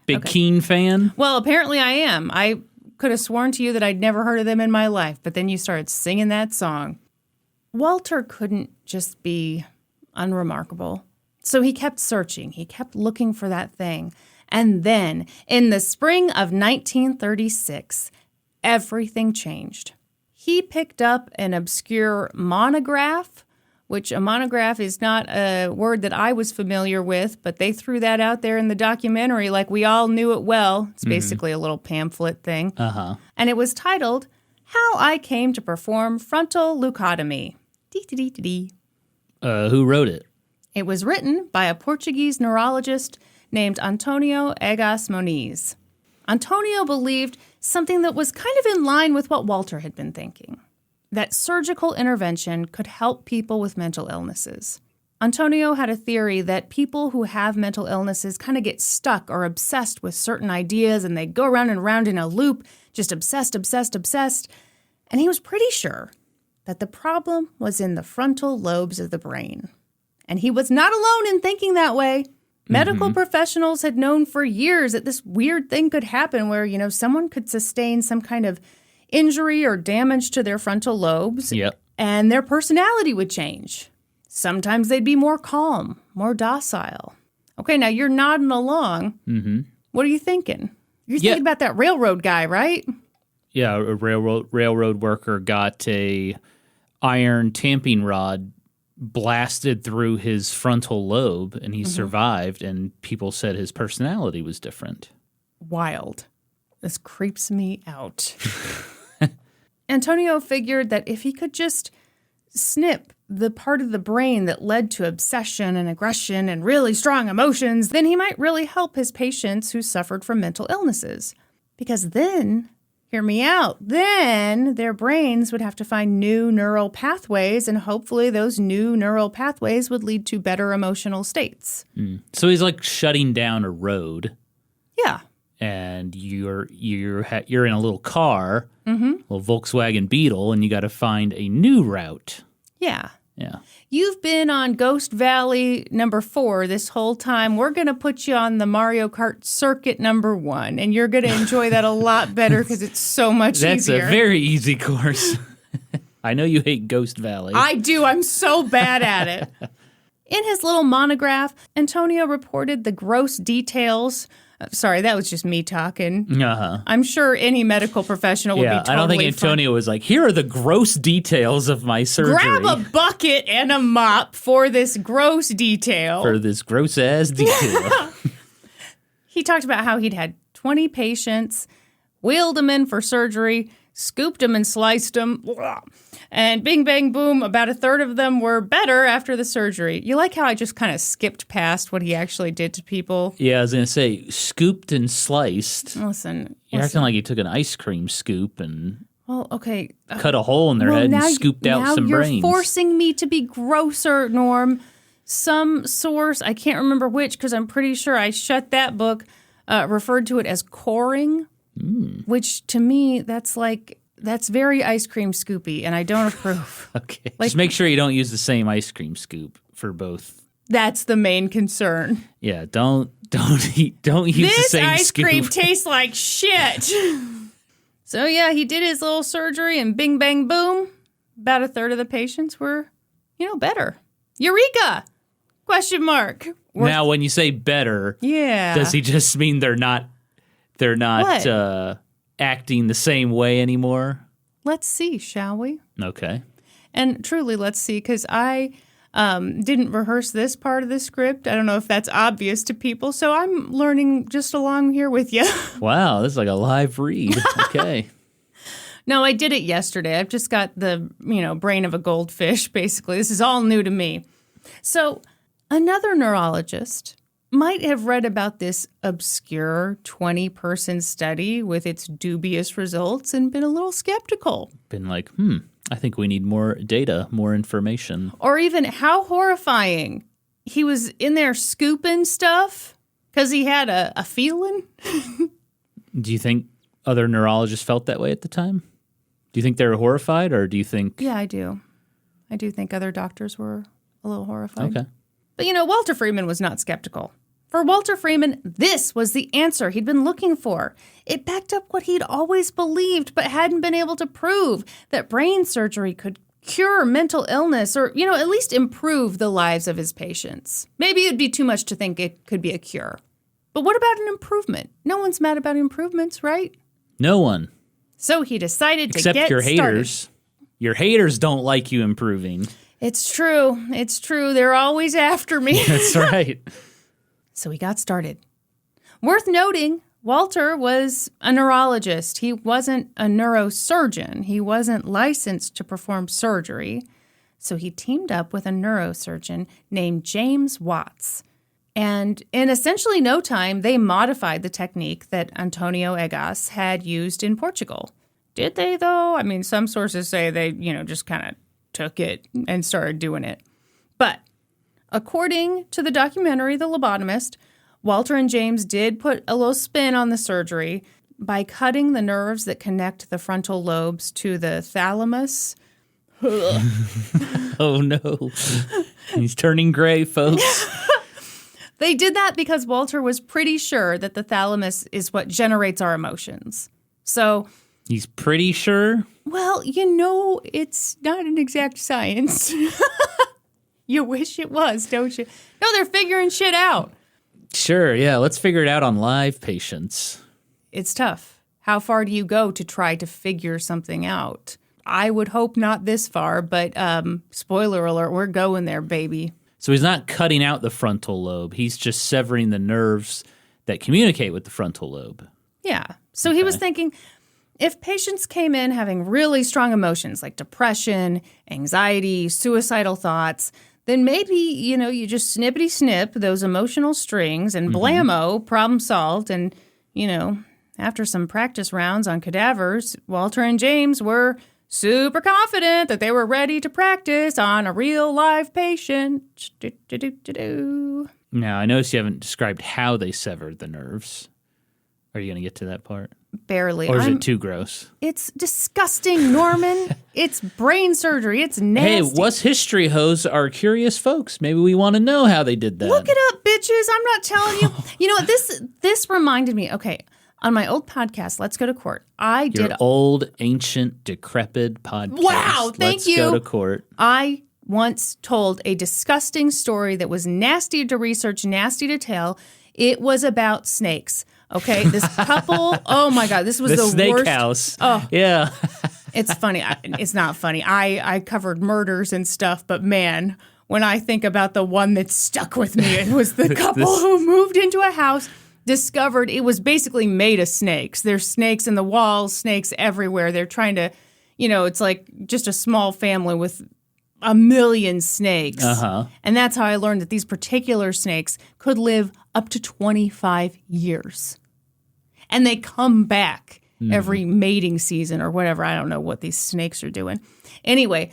Big Keene fan? Well, apparently I am. I could have sworn to you that I'd never heard of them in my life, but then you started singing that song. Walter couldn't just be unremarkable. So he kept searching. He kept looking for that thing. And then, in the spring of 1936, everything changed. He picked up an obscure monograph, which a monograph is not a word that I was familiar with, but they threw that out there in the documentary like we all knew it well. It's basically a little pamphlet thing. And it was titled, How I Came to Perform Frontal Leucotomy. Who wrote it? It was written by a Portuguese neurologist named Antonio Egas Moniz. Antonio believed something that was kind of in line with what Walter had been thinking, that surgical intervention could help people with mental illnesses. Antonio had a theory that people who have mental illnesses kind of get stuck or obsessed with certain ideas, and they go round and round in a loop, just obsessed. And he was pretty sure that the problem was in the frontal lobes of the brain. And he was not alone in thinking that way. Medical professionals had known for years that this weird thing could happen where, someone could sustain some kind of injury or damage to their frontal lobes, and their personality would change. Sometimes they'd be more calm, more docile. Okay, now you're nodding along. What are you thinking? You're thinking about that railroad guy, right? Yeah, a railroad worker got a iron tamping rod blasted through his frontal lobe, and he survived, and people said his personality was different. Wild. This creeps me out. Antonio figured that if he could just snip the part of the brain that led to obsession and aggression and really strong emotions, then he might really help his patients who suffered from mental illnesses. Because then, hear me out, then their brains would have to find new neural pathways, and hopefully those new neural pathways would lead to better emotional states. So he's like shutting down a road. Yeah. And you're in a little car, little Volkswagen Beetle, and you got to find a new route. Yeah. Yeah. You've been on Ghost Valley number 4 this whole time. We're going to put you on the Mario Kart circuit number 1, and you're going to enjoy that a lot better because it's so much easier. That's a very easy course. I know you hate Ghost Valley. I do. I'm so bad at it. In his little monograph, Antonio reported the gross details. Sorry, that was just me talking. I'm sure any medical professional would be totally I don't think Antonio was like, here are the gross details of my surgery. Grab a bucket and a mop for this gross detail. For this gross-ass detail. He talked about how he'd had 20 patients, wheeled them in for surgery, scooped them and sliced them, and bing, bang, boom, about a third of them were better after the surgery. You like how I just kind of skipped past what he actually did to people? Yeah, I was going to say, scooped and sliced. Listen. You're acting like he took an ice cream scoop and cut a hole in their head and scooped out some brains. Now you're forcing me to be grosser, Norm. Some source, I can't remember which, because I'm pretty sure I shut that book, referred to it as coring, which to me, that's very ice cream scoopy, and I don't approve. Okay. Just make sure you don't use the same ice cream scoop for both. That's the main concern. Yeah, don't use the same This ice scoop. cream tastes like shit. So yeah, he did his little surgery, and bing, bang, boom, about a third of the patients were, better. Eureka! Question mark. Now, when you say better, does he just mean they're not acting the same way anymore? Let's see, shall we? Okay. And truly, let's see, because I didn't rehearse this part of the script. I don't know if that's obvious to people, so I'm learning just along here with you. Wow, this is like a live read. Okay. No, I did it yesterday. I've just got the, brain of a goldfish, basically. This is all new to me. So another neurologist might have read about this obscure 20-person study with its dubious results and been a little skeptical. Been like, I think we need more data, more information. Or even, how horrifying. He was in there scooping stuff because he had a feeling. Do you think other neurologists felt that way at the time? Do you think they were horrified, or do you think... Yeah, I do. I do think other doctors were a little horrified. Okay. But, Walter Freeman was not skeptical. For Walter Freeman, this was the answer he'd been looking for. It backed up what he'd always believed but hadn't been able to prove, that brain surgery could cure mental illness or, at least improve the lives of his patients. Maybe it'd be too much to think it could be a cure. But what about an improvement? No one's mad about improvements, right? No one. So he decided to Except get your started. haters. Your haters don't like you improving. It's true. It's true. They're always after me. That's right. So he got started. Worth noting, Walter was a neurologist. He wasn't a neurosurgeon. He wasn't licensed to perform surgery. So he teamed up with a neurosurgeon named James Watts. And in essentially no time, they modified the technique that Antonio Egas had used in Portugal. Did they, though? I mean, some sources say they, just kind of took it and started doing it. But according to the documentary, The Lobotomist, Walter and James did put a little spin on the surgery by cutting the nerves that connect the frontal lobes to the thalamus. Oh, no. He's turning gray, folks. They did that because Walter was pretty sure that the thalamus is what generates our emotions. So, He's pretty sure? well, it's not an exact science. You wish it was, don't you? No, they're figuring shit out. Sure, yeah. Let's figure it out on live patients. It's tough. How far do you go to try to figure something out? I would hope not this far, but spoiler alert, we're going there, baby. So he's not cutting out the frontal lobe. He's just severing the nerves that communicate with the frontal lobe. Yeah. So he was thinking, if patients came in having really strong emotions like depression, anxiety, suicidal thoughts, then maybe, you just snippety snip those emotional strings and blammo, problem solved. And, after some practice rounds on cadavers, Walter and James were super confident that they were ready to practice on a real live patient. Now, I notice you haven't described how they severed the nerves. Are you going to get to that part? Barely. Or is it too gross? It's disgusting, Norman. It's brain surgery. It's nasty. Hey, What's History Hoes are curious folks. Maybe we want to know how they did that. Look it up, bitches. I'm not telling you. You know what? This reminded me. Okay, on my old podcast, Let's Go to Court, I Your did old, ancient, decrepit podcast. Wow, thank you. Let's Go to Court. I once told a disgusting story that was nasty to research, nasty to tell. It was about snakes. Okay, this couple, oh my God, this was the snake worst. house. Oh, yeah. it's funny. It's not funny. I covered murders and stuff, but man, when I think about the one that stuck with me, it was the couple who moved into a house, discovered it was basically made of snakes. There's snakes in the walls, snakes everywhere. They're trying to, it's like just a small family with a million snakes. Uh-huh. And that's how I learned that these particular snakes could live up to 25 years. And they come back every mating season or whatever. I don't know what these snakes are doing. Anyway,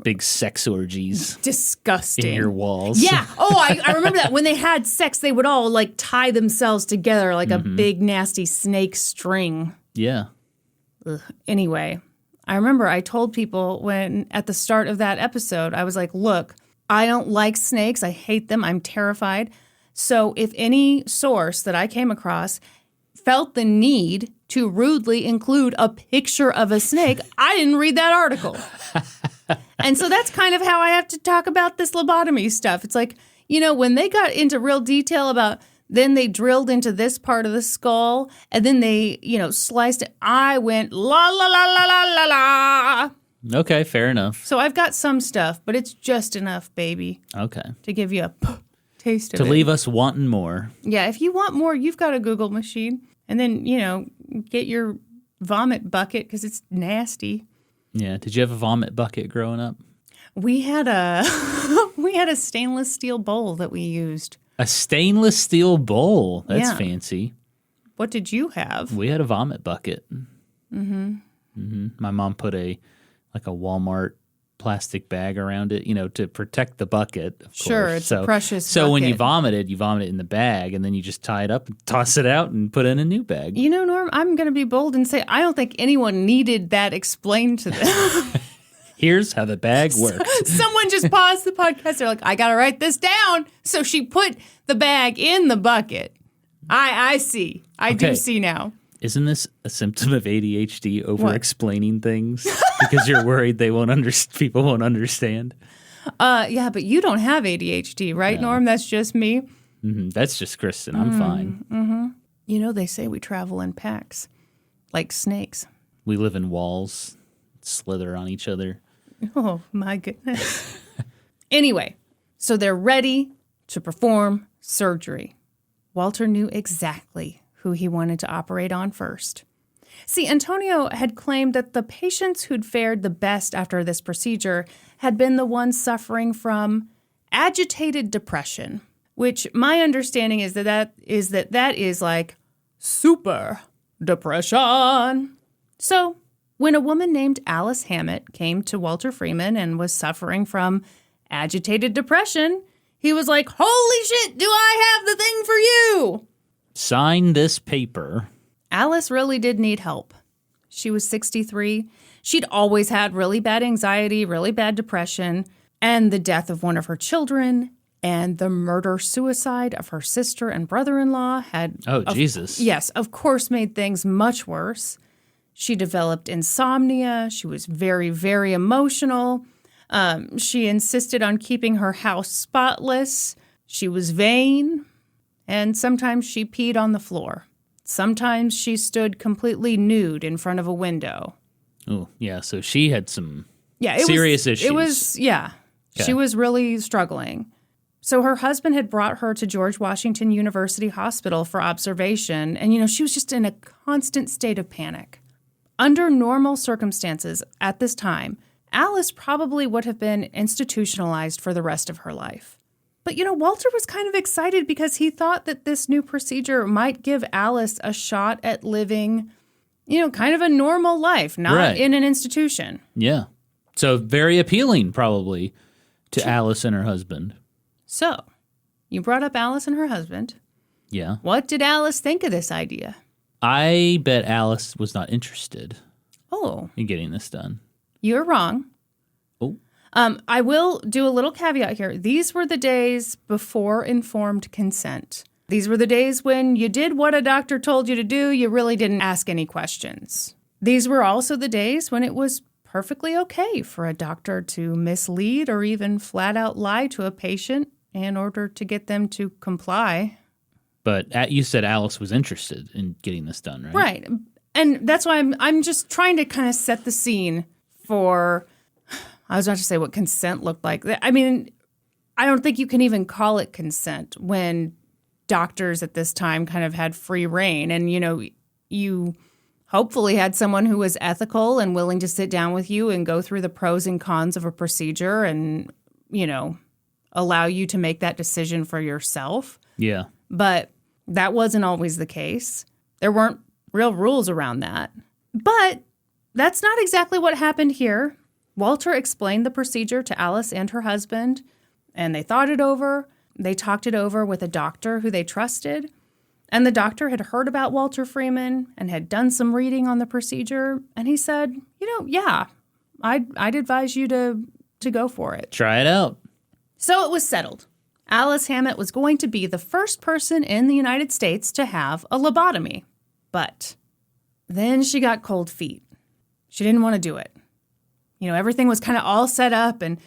big sex orgies. Disgusting. In your walls. Yeah. Oh, I remember that. When they had sex, they would all like tie themselves together like a big nasty snake string. Yeah. Ugh. Anyway, I remember I told people when at the start of that episode, I was like, look, I don't like snakes. I hate them. I'm terrified. So if any source that I came across felt the need to rudely include a picture of a snake, I didn't read that article. And so that's kind of how I have to talk about this lobotomy stuff. It's like, when they got into real detail about then they drilled into this part of the skull and then they, sliced it, I went la la la la la la la. Okay, fair enough. So I've got some stuff, but it's just enough, baby. Okay. To give you a taste of it. To leave us wanting more. Yeah, if you want more, you've got a Google machine. And then, get your vomit bucket because it's nasty. Yeah. Did you have a vomit bucket growing up? We had a stainless steel bowl that we used. A stainless steel bowl. That's fancy. What did you have? We had a vomit bucket. Mm-hmm. Mm-hmm. My mom put a Walmart plastic bag around it, to protect the bucket. Of sure, course. it's a precious So bucket. when you vomit it in the bag, and then you just tie it up and toss it out and put in a new bag. Norm, I'm going to be bold and say I don't think anyone needed that explained to them. Here's how the bag works. Someone just paused the podcast. They're like, I got to write this down. So she put the bag in the bucket. I see. I do see now. Isn't this a symptom of ADHD, over-explaining things because you're worried people won't understand? Yeah, but you don't have ADHD, right, No. Norm? That's just me. Mm-hmm. That's just Kristen. I'm fine. Mm-hmm. They say we travel in packs, like snakes. We live in walls, slither on each other. Oh, my goodness. Anyway, so they're ready to perform surgery. Walter knew exactly who he wanted to operate on first. See, Antonio had claimed that the patients who'd fared the best after this procedure had been the ones suffering from agitated depression, which my understanding is that is like super depression. So when a woman named Alice Hammett came to Walter Freeman and was suffering from agitated depression, he was like, holy shit, do I have the thing for you? Sign this paper. Alice really did need help. She was 63. She'd always had really bad anxiety, really bad depression, and the death of one of her children and the murder-suicide of her sister and brother-in-law had... Jesus. Yes, of course, made things much worse. She developed insomnia. She was very, very emotional. She insisted on keeping her house spotless. She was vain. And sometimes she peed on the floor. Sometimes she stood completely nude in front of a window. Oh, yeah. So she had some serious issues. Okay. She was really struggling. So her husband had brought her to George Washington University Hospital for observation. And, she was just in a constant state of panic. Under normal circumstances at this time, Alice probably would have been institutionalized for the rest of her life. But, Walter was kind of excited because he thought that this new procedure might give Alice a shot at living, kind of a normal life, not in an institution. Yeah. So very appealing, probably, to Alice and her husband. So, you brought up Alice and her husband. Yeah. What did Alice think of this idea? I bet Alice was not interested in getting this done. You're wrong. Oh. I will do a little caveat here. These were the days before informed consent. These were the days when you did what a doctor told you to do. You really didn't ask any questions. These were also the days when it was perfectly okay for a doctor to mislead or even flat out lie to a patient in order to get them to comply. But you said Alice was interested in getting this done, right? Right. And that's why I'm just trying to kind of set the scene for... I was about to say what consent looked like. I mean, I don't think you can even call it consent when doctors at this time kind of had free reign. And, you hopefully had someone who was ethical and willing to sit down with you and go through the pros and cons of a procedure and, allow you to make that decision for yourself. Yeah. But that wasn't always the case. There weren't real rules around that. But that's not exactly what happened here. Walter explained the procedure to Alice and her husband, and they thought it over. They talked it over with a doctor who they trusted, and the doctor had heard about Walter Freeman and had done some reading on the procedure, and he said, yeah, I'd advise you to go for it. Try it out. So it was settled. Alice Hammett was going to be the first person in the United States to have a lobotomy, but then she got cold feet. She didn't want to do it. Everything was kind of all set up and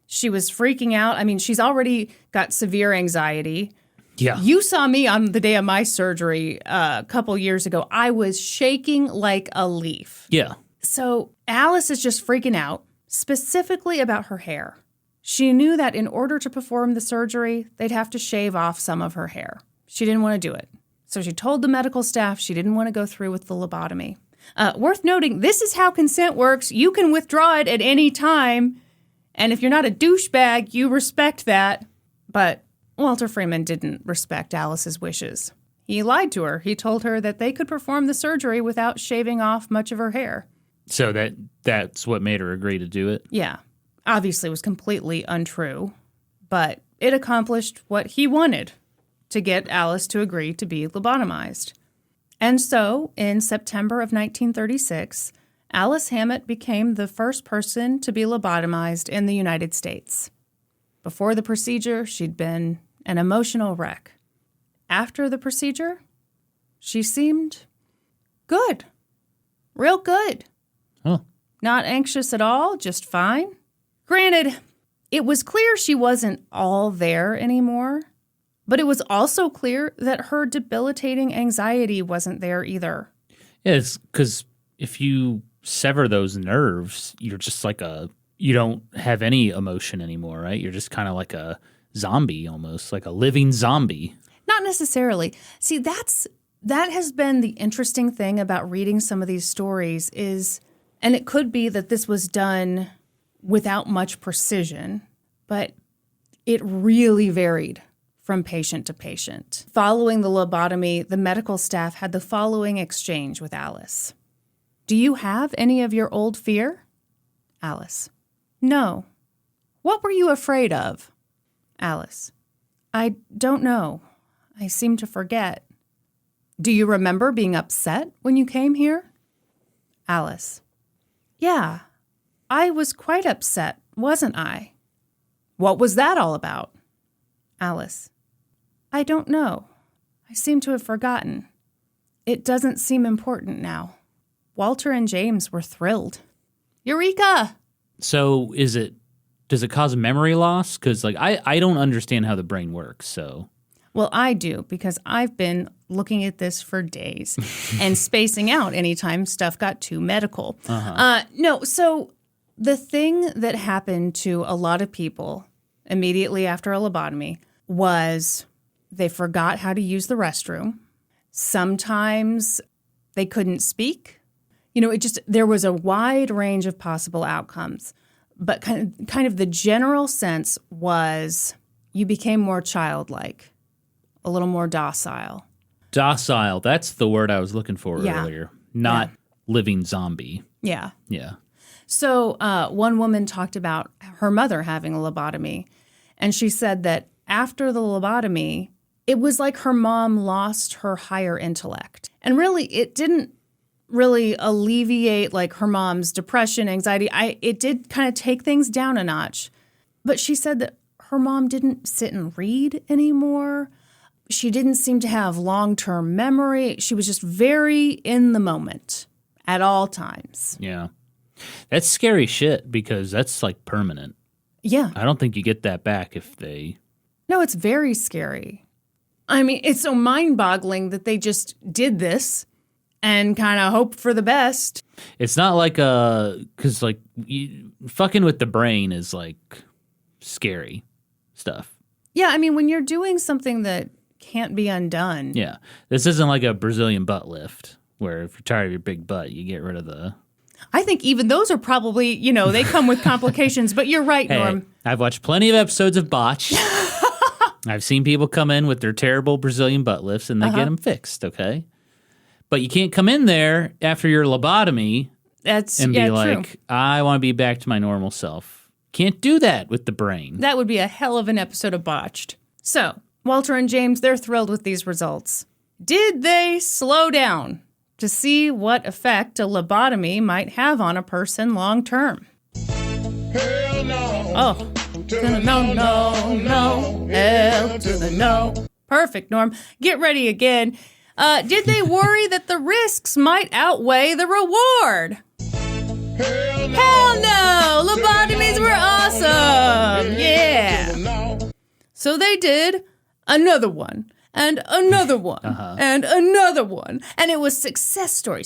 she was freaking out. I mean, she's already got severe anxiety. Yeah. You saw me on the day of my surgery a couple years ago. I was shaking like a leaf. Yeah. So Alice is just freaking out, specifically about her hair. She knew that in order to perform the surgery, they'd have to shave off some of her hair. She didn't want to do it. So she told the medical staff she didn't want to go through with the lobotomy. Worth noting, this is how consent works. You can withdraw it at any time. And if you're not a douchebag, you respect that. But Walter Freeman didn't respect Alice's wishes. He lied to her. He told her that they could perform the surgery without shaving off much of her hair. So that's what made her agree to do it? Yeah. Obviously, it was completely untrue. But it accomplished what he wanted, to get Alice to agree to be lobotomized. And so, in September of 1936, Alice Hammett became the first person to be lobotomized in the United States. Before the procedure, she'd been an emotional wreck. After the procedure, she seemed good. Real good. Huh. Not anxious at all, just fine. Granted, it was clear she wasn't all there anymore. But it was also clear that her debilitating anxiety wasn't there either. Yeah, it's because if you sever those nerves, you're just like you don't have any emotion anymore, right? You're just kind of like a zombie almost, like a living zombie. Not necessarily. See, that has been the interesting thing about reading some of these stories is, and it could be that this was done without much precision, but it really varied from patient to patient. Following the lobotomy, the medical staff had the following exchange with Alice. Do you have any of your old fear? Alice. No. What were you afraid of? Alice. I don't know. I seem to forget. Do you remember being upset when you came here? Alice. Yeah, I was quite upset, wasn't I? What was that all about? Alice. I don't know. I seem to have forgotten. It doesn't seem important now. Walter and James were thrilled. Eureka! So does it cause memory loss? Because like I don't understand how the brain works, so. Well, I do, because I've been looking at this for days and spacing out anytime stuff got too medical. No, so the thing that happened to a lot of people immediately after a lobotomy was they forgot how to use the restroom. Sometimes they couldn't speak. There was a wide range of possible outcomes. But kind of the general sense was you became more childlike, a little more docile. Docile, that's the word I was looking for earlier. Not living zombie. Yeah. Yeah. So one woman talked about her mother having a lobotomy, and she said that after the lobotomy, it was like her mom lost her higher intellect. And really, it didn't really alleviate like her mom's depression, anxiety. It did kind of take things down a notch. But she said that her mom didn't sit and read anymore. She didn't seem to have long-term memory. She was just very in the moment at all times. Yeah. That's scary shit because that's like permanent. Yeah. I don't think you get that back if they... No, it's very scary. I mean, it's so mind-boggling that they just did this and kind of hope for the best. It's not like because like fucking with the brain is like scary stuff. Yeah, I mean, when you're doing something that can't be undone. Yeah. This isn't like a Brazilian butt lift where if you're tired of your big butt, you get rid of the... I think even those are probably, they come with complications, but you're right, Hey, Norm. I've watched plenty of episodes of Botch. I've seen people come in with their terrible Brazilian butt lifts and they get them fixed, okay? But you can't come in there after your lobotomy and be like, true. I want to be back to my normal self. Can't do that with the brain. That would be a hell of an episode of Botched. So, Walter and James, they're thrilled with these results. Did they slow down to see what effect a lobotomy might have on a person long term? Hell no. Oh, to the no. Hell to the no. Perfect, Norm. Get ready again. Did they worry that the risks might outweigh the reward? Hell no! Lobotomies were awesome! Yeah! So they did another one, and another one, and another one. And it was success story.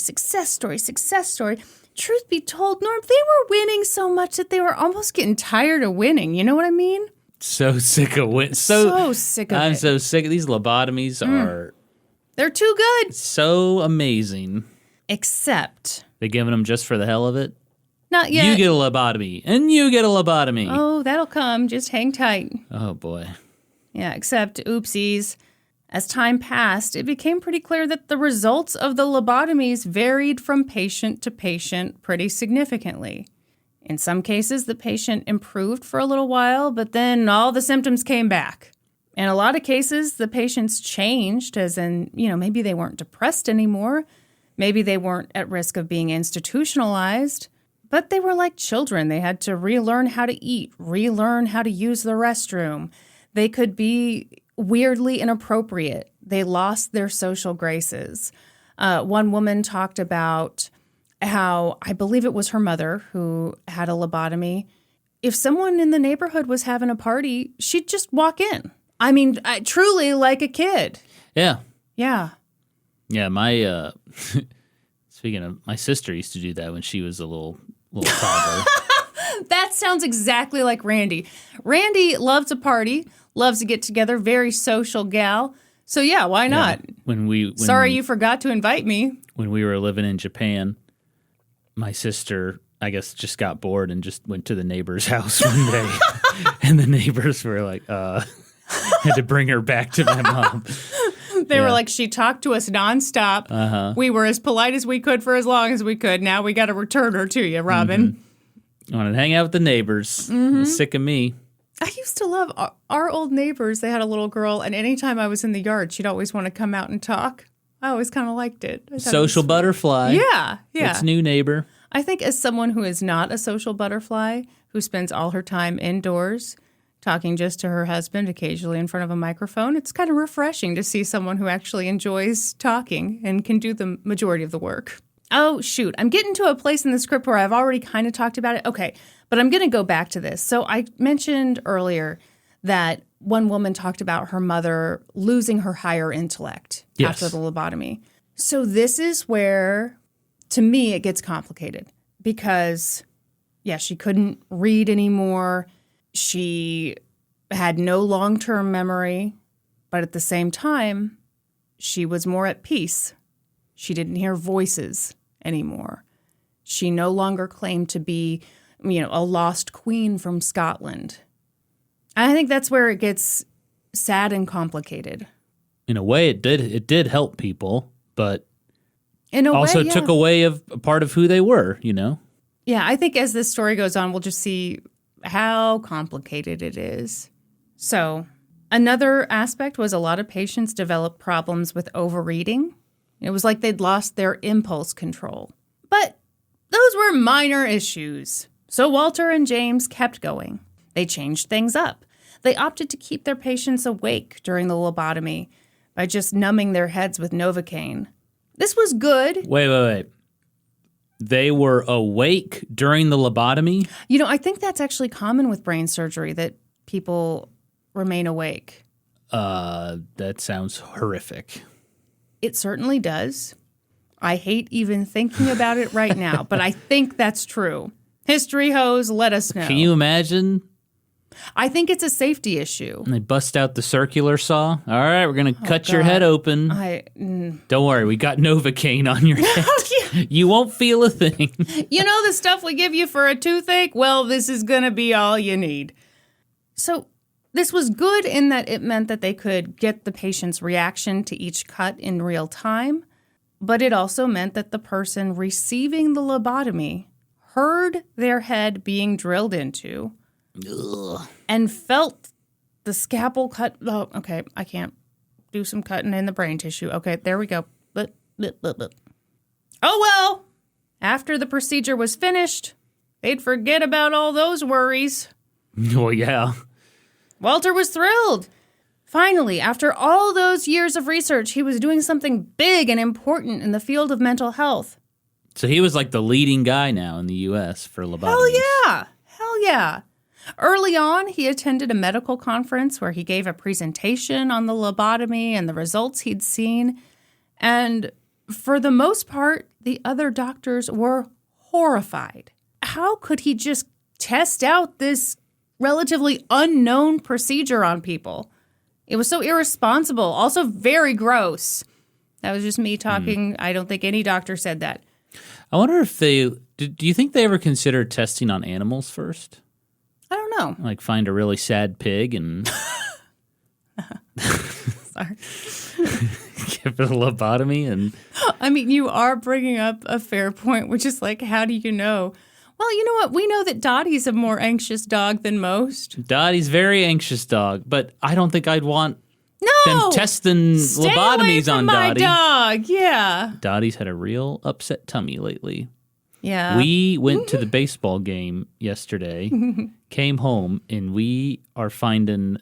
Truth be told, Norm, they were winning so much that they were almost getting tired of winning. You know what I mean? So sick of it. So sick of it. I'm so sick of these lobotomies are... They're too good. So amazing. Except... They're giving them just for the hell of it? Not yet. You get a lobotomy, and you get a lobotomy. Oh, that'll come. Just hang tight. Oh, boy. Yeah, except, oopsies. As time passed, it became pretty clear that the results of the lobotomies varied from patient to patient pretty significantly. In some cases, the patient improved for a little while, but then all the symptoms came back. In a lot of cases, the patients changed, as in, maybe they weren't depressed anymore. Maybe they weren't at risk of being institutionalized. But they were like children. They had to relearn how to eat, relearn how to use the restroom. They could be weirdly inappropriate. They lost their social graces. One woman talked about how, I believe it was her mother who had a lobotomy. If someone in the neighborhood was having a party, she'd just walk in. I mean, truly like a kid. Yeah. Yeah. Yeah, my... it's Speaking of, my sister used to do that when she was a little toddler. That sounds exactly like Randy. Randy loves a party, loves to get together, very social gal. So yeah, why not? Yeah. Sorry you forgot to invite me. When we were living in Japan, my sister, I guess, just got bored and just went to the neighbor's house one day. And the neighbors were like, had to bring her back to my mom. They were like, she talked to us nonstop. Uh-huh. We were as polite as we could for as long as we could. Now we got to return her to you, Robin. Mm-hmm. I wanted to hang out with the neighbors. Mm-hmm. Sick of me. I used to love our old neighbors. They had a little girl, and anytime I was in the yard, she'd always want to come out and talk. I always kind of liked it. Social butterfly. Yeah. It's new neighbor. I think as someone who is not a social butterfly, who spends all her time indoors, talking just to her husband, occasionally in front of a microphone, it's kind of refreshing to see someone who actually enjoys talking and can do the majority of the work. Oh, shoot. I'm getting to a place in the script where I've already kind of talked about it. Okay, but I'm going to go back to this. So I mentioned earlier that one woman talked about her mother losing her higher intellect after the lobotomy. So this is where, to me, it gets complicated because, she couldn't read anymore. She had no long-term memory, but at the same time, she was more at peace. She didn't hear voices anymore. She no longer claimed to be, a lost queen from Scotland. I think that's where it gets sad and complicated. In a way, it did help people, but in a also way, took away a part of who they were, Yeah, I think as this story goes on, we'll just see how complicated it is. So another aspect was a lot of patients developed problems with overeating. It was like they'd lost their impulse control. But those were minor issues. So Walter and James kept going. They changed things up. They opted to keep their patients awake during the lobotomy by just numbing their heads with Novocaine. This was good. Wait. They were awake during the lobotomy? I think that's actually common with brain surgery, that people remain awake. That sounds horrific. It certainly does. I hate even thinking about it right now, but I think that's true. History hoes, let us know. Can you imagine? I think it's a safety issue. And they bust out the circular saw. All right, we're going to cut your head open. Don't worry, we got Novocaine on your head. You won't feel a thing. The stuff we give you for a toothache? Well, this is going to be all you need. So this was good in that it meant that they could get the patient's reaction to each cut in real time, but it also meant that the person receiving the lobotomy heard their head being drilled into and felt the scalpel cut. Oh, okay, I can't do some cutting in the brain tissue. Okay, there we go. Oh, well, after the procedure was finished, they'd forget about all those worries. Oh, yeah. Walter was thrilled. Finally, after all those years of research, he was doing something big and important in the field of mental health. So he was like the leading guy now in the U.S. for lobotomies. Hell yeah. Early on, he attended a medical conference where he gave a presentation on the lobotomy and the results he'd seen. And for the most part, the other doctors were horrified. How could he just test out this relatively unknown procedure on people? It was so irresponsible, also very gross. That was just me talking. I don't think any doctor said that. I wonder if do you think they ever considered testing on animals first? I don't know. Like find a really sad pig and Sorry. give it a lobotomy and... I mean, you are bringing up a fair point, which is like, how do you know? Well, you know what? We know that Dottie's a more anxious dog than most. Dottie's very anxious dog, but I don't think I'd want them testing lobotomies on Dottie. My dog, yeah. Dottie's had a real upset tummy lately. Yeah. We went to the baseball game yesterday, came home, and we are finding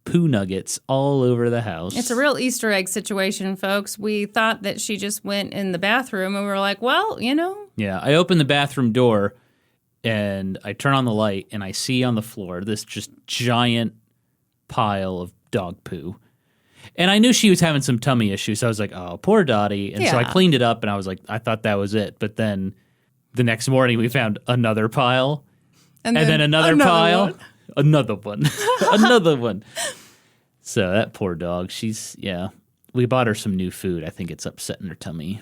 poo nuggets all over the house. It's a real Easter egg situation, folks. We thought that she just went in the bathroom, and we were like, well, Yeah, I open the bathroom door, and I turn on the light, and I see on the floor this just giant pile of dog poo. And I knew she was having some tummy issues, so I was like, oh, poor Dottie. And so I Yeah. cleaned it up, and I was like, I thought that was it. But then the next morning, we found another pile, and then another pile, one. another one, another one. So that poor dog, we bought her some new food. I think it's upsetting her tummy.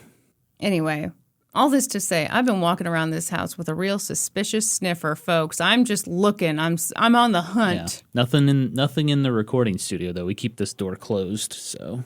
Anyway, all this to say, I've been walking around this house with a real suspicious sniffer, folks. I'm just looking. I'm on the hunt. Yeah. Nothing in the recording studio, though. We keep this door closed, so.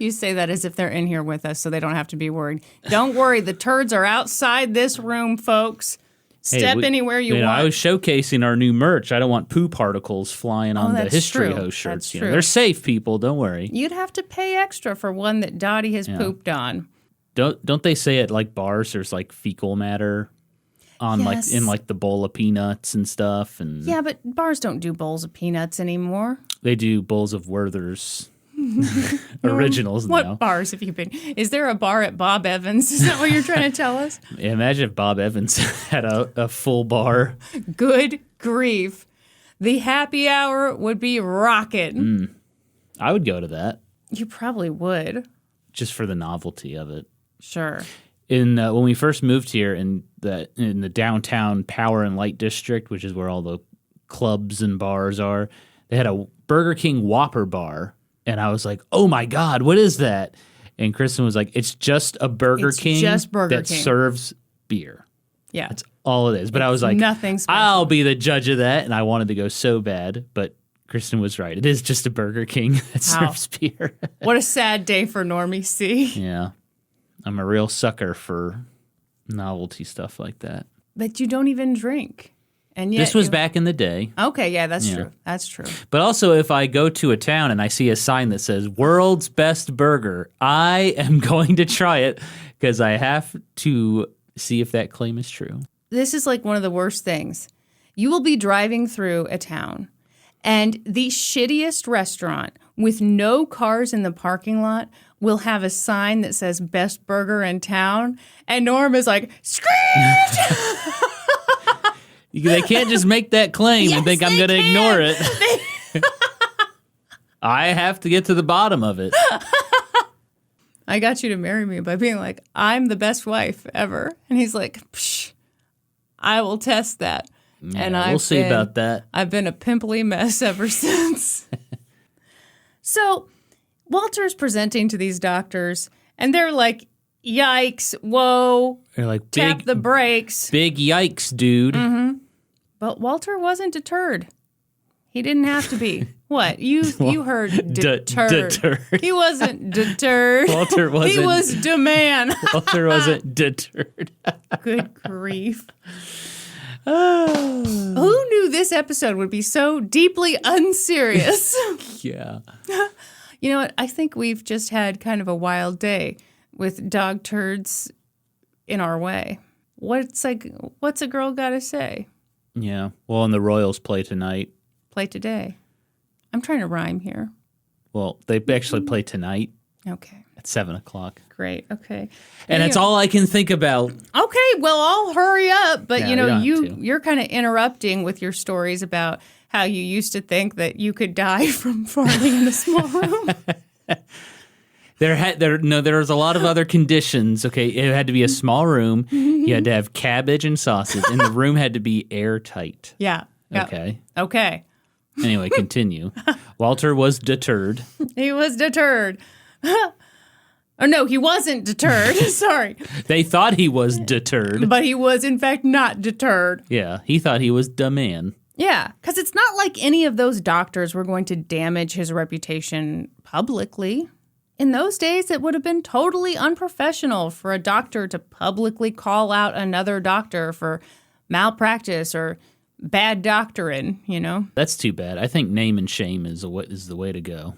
You say that as if they're in here with us, so they don't have to be worried. Don't worry, the turds are outside this room, folks. Step anywhere you want. I was showcasing our new merch. I don't want poo particles flying on the that's History true. Host shirts. That's true. They're safe, people. Don't worry. You'd have to pay extra for one that Dottie has pooped on. Don't they say at like bars there's like fecal matter on Yes. in the bowl of peanuts and stuff, and Yeah, but bars don't do bowls of peanuts anymore. they do bowls of Werther's originals What now. bars have you been? Is there a bar at Bob Evans? Is that what you're trying to tell us? Imagine if Bob Evans had a full bar. Good grief. The happy hour would be rocking. I would go to that You probably would. just for the novelty of it. Sure. When we first moved here in the downtown Power and Light district, which is where all the clubs and bars are, they had a Burger King Whopper bar, and I was like, "Oh my God, what is that?" And Kristen was like, "It's just a Burger King just Burger that King. serves beer. Yeah. That's all it is." But I was like, nothing special. "I'll be the judge of that," and I wanted to go so bad, but Kristen was right. It is just a Burger King that Wow. serves beer. What a sad day for Normie C. Yeah. I'm a real sucker for novelty stuff like that. But you don't even drink. And yet This was back in the day. Okay, yeah, that's true. That's true. But also, if I go to a town and I see a sign that says "World's Best Burger," I am going to try it because I have to see if that claim is true. This is like one of the worst things. You will be driving through a town, and the shittiest restaurant with no cars in the parking lot will have a sign that says "Best Burger in Town," and Norm is like, "Screech!" They can't just make that claim and think I'm going to ignore it. I have to get to the bottom of it. I got you to marry me by being like, "I'm the best wife ever," and he's like, "Psh, I will test that." And We'll see about that. I've been a pimply mess ever since. So Walter's presenting to these doctors, and they're like, "Yikes, whoa, They're like, tap the brakes." big yikes, dude. But Walter wasn't deterred. He didn't have to be. What? You heard deterred. Deterred. He wasn't deterred. Walter wasn't. He was demand. Walter wasn't deterred. Good grief. Who knew this episode would be so deeply unserious? Yeah. You know what? I think we've just had kind of a wild day with dog turds in our way. What's a girl got to say? Yeah. Well, and the Royals play tonight. Play today. I'm trying to rhyme here. Well, they actually play tonight Okay. at 7:00. Great. Okay. And that's all I can think about. Okay. Well, I'll hurry up. But Yeah, you know, you don't have to. you're kind of interrupting with your stories about how you used to think that you could die from farting in a small room. There was a lot of other conditions. Okay, it had to be a small room. You had to have cabbage and sausage, and the room had to be airtight. Yeah. Yep. Okay. Okay. Anyway, continue. Walter was deterred. He was deterred. Or no, he wasn't deterred. Sorry. They thought he was deterred. But he was, in fact, not deterred. Yeah, he thought he was the man. Yeah, because it's not like any of those doctors were going to damage his reputation publicly. In those days, it would have been totally unprofessional for a doctor to publicly call out another doctor for malpractice or bad doctoring, you know? That's too bad. I think name and shame is the way to go.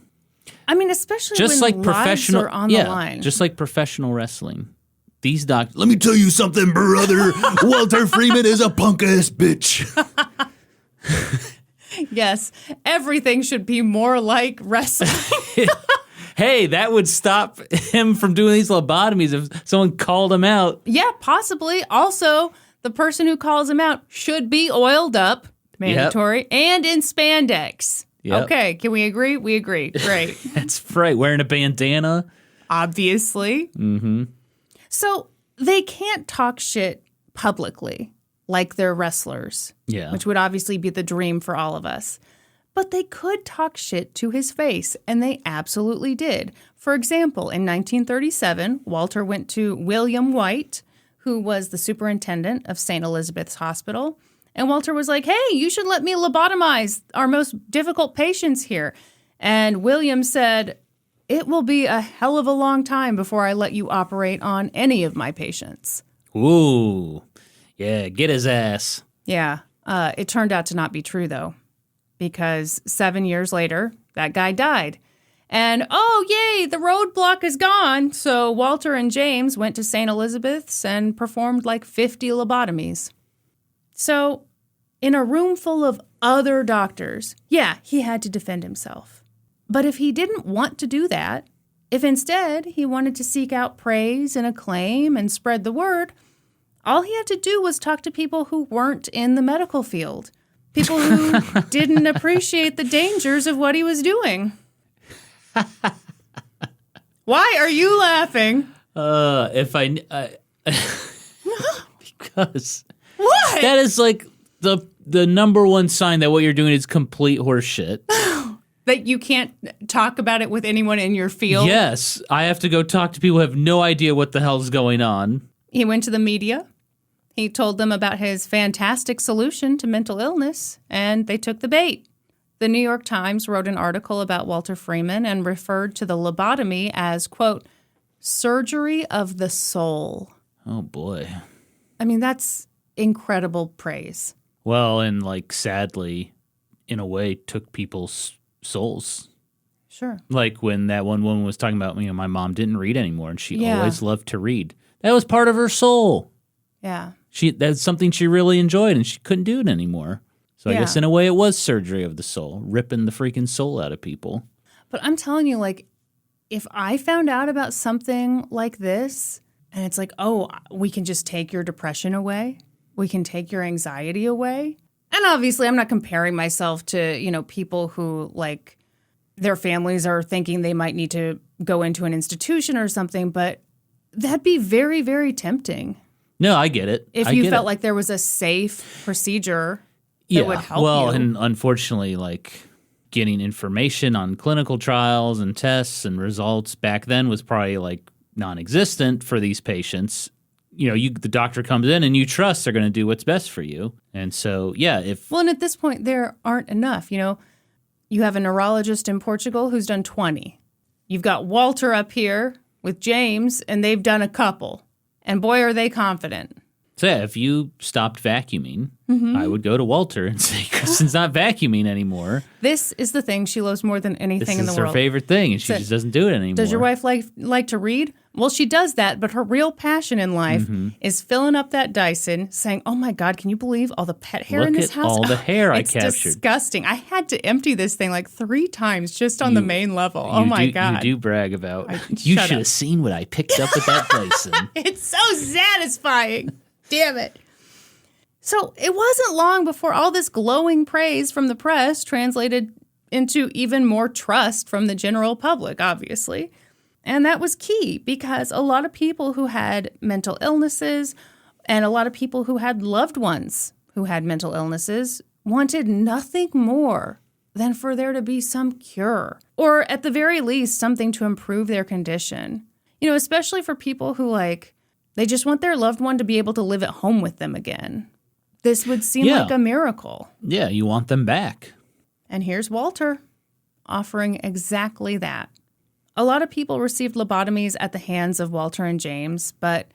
I mean, especially Just when like lives professional, are on the line. just like professional wrestling. These doctors. Let me tell you something, brother. Walter Freeman is a punk ass bitch. Yes, everything should be more like wrestling. Hey, that would stop him from doing these lobotomies if someone called him out. Yeah, possibly. Also, the person who calls him out should be oiled up, mandatory, and in spandex. Yep. Okay, can we agree? We agree. Great. That's right. Wearing a bandana. Obviously. Mm-hmm. So they can't talk shit publicly like they're wrestlers, Yeah. which would obviously be the dream for all of us. But they could talk shit to his face, and they absolutely did. For example, in 1937, Walter went to William White, who was the superintendent of St. Elizabeth's Hospital, and Walter was like, hey, you should let me lobotomize our most difficult patients here. And William said, it will be a hell of a long time before I let you operate on any of my patients. Ooh. Yeah, get his ass. Yeah, it turned out to not be true, though, because 7 years later, that guy died. And, oh, yay, the roadblock is gone. So Walter and James went to St. Elizabeth's and performed like 50 lobotomies. So in a room full of other doctors, yeah, he had to defend himself. But if he didn't want to do that, if instead he wanted to seek out praise and acclaim and spread the word, all he had to do was talk to people who weren't in the medical field, people who didn't appreciate the dangers of what he was doing. Why are you laughing? Because What? that is like the number one sign that what you're doing is complete horseshit. That you can't talk about it with anyone in your field? Yes, I have to go talk to people who have no idea what the hell's going on. He went to the media. He told them about his fantastic solution to mental illness, and they took the bait. The New York Times wrote an article about Walter Freeman and referred to the lobotomy as, quote, surgery of the soul. Oh, boy. I mean, that's incredible praise. Well, and like sadly, in a way, took people's souls. Sure. Like when that one woman was talking about, my mom didn't read anymore, and she Yeah. always loved to read. That was part of her soul. Yeah. That's something she really enjoyed, and she couldn't do it anymore. So I Yeah. guess in a way it was surgery of the soul, ripping the freaking soul out of people. But I'm telling you, like, if I found out about something like this, and it's like, oh, we can just take your depression away, we can take your anxiety away. And obviously, I'm not comparing myself to, people who, like, their families are thinking they might need to go into an institution or something, but that'd be very, very tempting. No, I get it. If you felt like there was a safe procedure that would help well, you. and unfortunately, like getting information on clinical trials and tests and results back then was probably like non-existent for these patients. The doctor comes in and you trust they're going to do what's best for you. And so, yeah, Well, and at this point, there aren't enough. You have a neurologist in Portugal who's done 20. You've got Walter up here with James, and they've done a couple. And boy, are they confident. So yeah, if you stopped vacuuming, I would go to Walter and say, Kristen's not vacuuming anymore. This is the thing she loves more than anything in the This is her world. favorite thing, and she just doesn't do it anymore. Does your wife like to read? Well, she does that, but her real passion in life is filling up that Dyson, saying, oh my God, can you believe all the pet hair in Look this at house? all the hair I it's captured. disgusting. I had to empty this thing like 3 times just on the main level. Oh my God. You do brag about, Shut you up. should have seen what I picked up at that Dyson. It's so satisfying. Damn it. So it wasn't long before all this glowing praise from the press translated into even more trust from the general public, obviously. And that was key because a lot of people who had mental illnesses and a lot of people who had loved ones who had mental illnesses wanted nothing more than for there to be some cure, or at the very least, something to improve their condition. Especially for people who, they just want their loved one to be able to live at home with them again. This would seem like a miracle. Yeah, you want them back. And here's Walter offering exactly that. A lot of people received lobotomies at the hands of Walter and James, but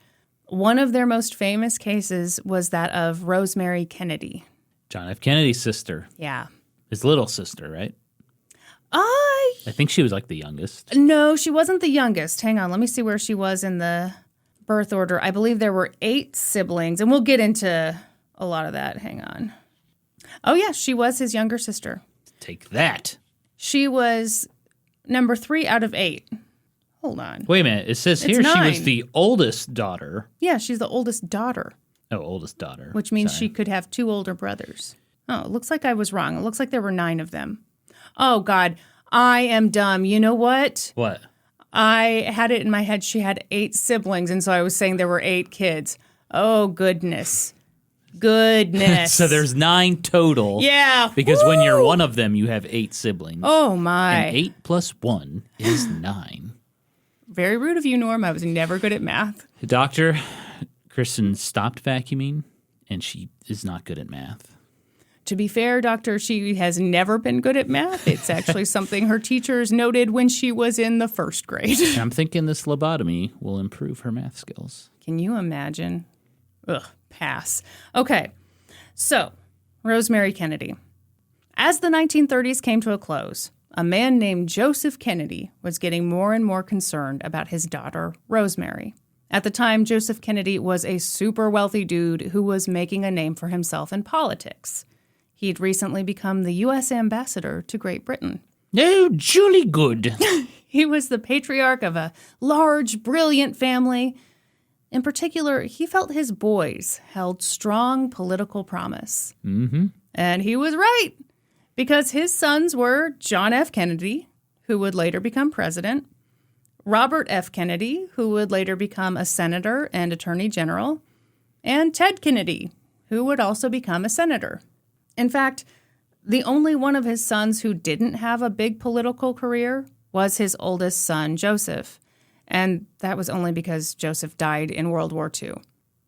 one of their most famous cases was that of Rosemary Kennedy. John F. Kennedy's sister. Yeah. His little sister, right? I I think she was like the youngest. No, she wasn't the youngest. Hang on, let me see where she was in the birth order. I believe there were 8 siblings, and we'll get into a lot of that. Hang on. Oh, yeah, she was his younger sister. Take that. She was number 3 out of 8. Hold on. Wait a minute. It says It's here she 9. was the oldest daughter. Yeah, she's the oldest daughter, Oh, oldest daughter. which means Sorry. she could have 2 older brothers. Oh, it looks like I was wrong. It looks like there were 9 of them. Oh, God. I am dumb. You know what? What? I had it in my head she had 8 siblings, and so I was saying there were 8 kids. Oh, goodness. Goodness. So there's 9 total. Yeah. Because when you're one of them, you have 8 siblings. Oh, my. And 8 plus 1 is 9. Very rude of you, Norm. I was never good at math. Doctor, Kristen stopped vacuuming, and she is not good at math. To be fair, Doctor, she has never been good at math. It's actually something her teachers noted when she was in the 1st grade. And I'm thinking this lobotomy will improve her math skills. Can you imagine? Ugh, pass. Okay, so Rosemary Kennedy. As the 1930s came to a close, a man named Joseph Kennedy was getting more and more concerned about his daughter, Rosemary. At the time, Joseph Kennedy was a super wealthy dude who was making a name for himself in politics. He'd recently become the U.S. ambassador to Great Britain. Oh, jolly good. He was the patriarch of a large, brilliant family. In particular, he felt his boys held strong political promise. Mm-hmm. And he was right, because his sons were John F. Kennedy, who would later become president, Robert F. Kennedy, who would later become a senator and attorney general, and Ted Kennedy, who would also become a senator. In fact, the only one of his sons who didn't have a big political career was his oldest son, Joseph. And that was only because Joseph died in World War II.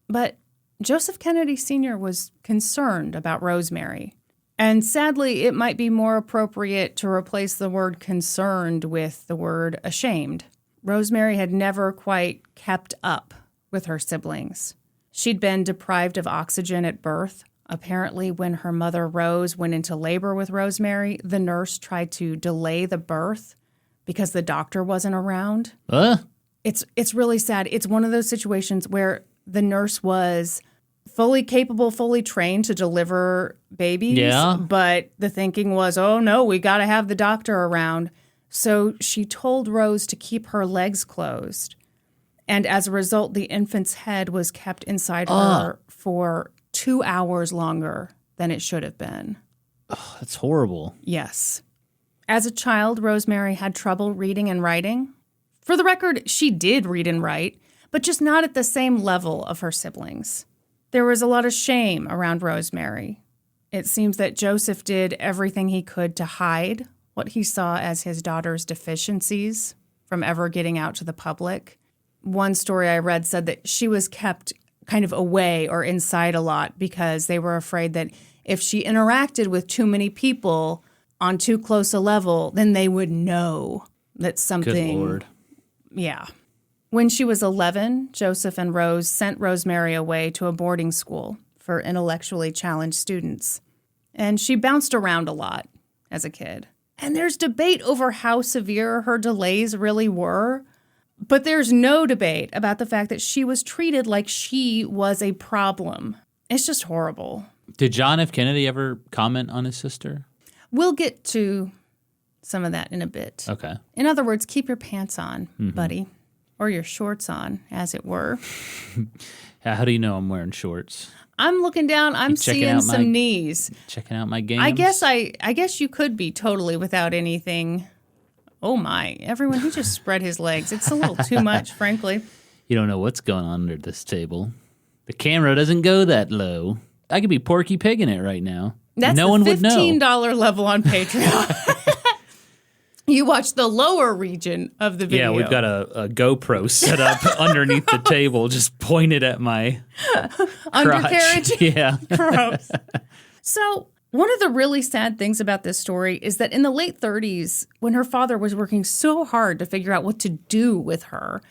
But Joseph Kennedy Sr. was concerned about Rosemary. And sadly, it might be more appropriate to replace the word concerned with the word ashamed. Rosemary had never quite kept up with her siblings. She'd been deprived of oxygen at birth. Apparently, when her mother, Rose, went into labor with Rosemary, the nurse tried to delay the birth because the doctor wasn't around. It's really sad. It's one of those situations where the nurse was fully capable, fully trained to deliver babies. Yeah. But the thinking was, oh, no, we got to have the doctor around. So she told Rose to keep her legs closed. And as a result, the infant's head was kept inside her for 2 hours longer than it should have been. Oh, that's horrible. Yes. As a child, Rosemary had trouble reading and writing. For the record, she did read and write, but just not at the same level of her siblings. There was a lot of shame around Rosemary. It seems that Joseph did everything he could to hide what he saw as his daughter's deficiencies from ever getting out to the public. One story I read said that she was kept kind of away or inside a lot because they were afraid that if she interacted with too many people on too close a level, then they would know that something... Good Lord. Yeah. When she was 11, Joseph and Rose sent Rosemary away to a boarding school for intellectually challenged students. And she bounced around a lot as a kid. And there's debate over how severe her delays really were. But there's no debate about the fact that she was treated like she was a problem. It's just horrible. Did John F. Kennedy ever comment on his sister? We'll get to some of that in a bit. Okay. In other words, keep your pants on, buddy. Or your shorts on, as it were. How do you know I'm wearing shorts? I'm looking down. I'm seeing some knees. Checking out my games? I guess you could be totally without anything. Oh, my. Everyone, he just spread his legs. It's a little too much, frankly. You don't know what's going on under this table. The camera doesn't go that low. I could be Porky Pigging it right now. That's no the one would know. $15 level on Patreon. You watch the lower region of the video. Yeah, we've got a GoPro set up underneath the table, just pointed at my undercarriage. crotch. Yeah. Gross. So one of the really sad things about this story is that in the late 30s, when her father was working so hard to figure out what to do with her,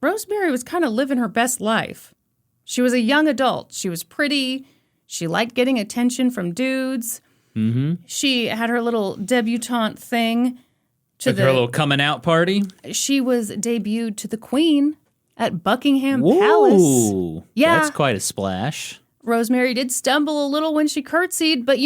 Rosemary was kind of living her best life. She was a young adult. She was pretty. She liked getting attention from dudes. Mm-hmm. She had her little debutante thing. Her little coming out party? She was debuted to the Queen at Buckingham Whoa. Palace. Yeah. That's quite a splash. Rosemary did stumble a little when she curtsied, but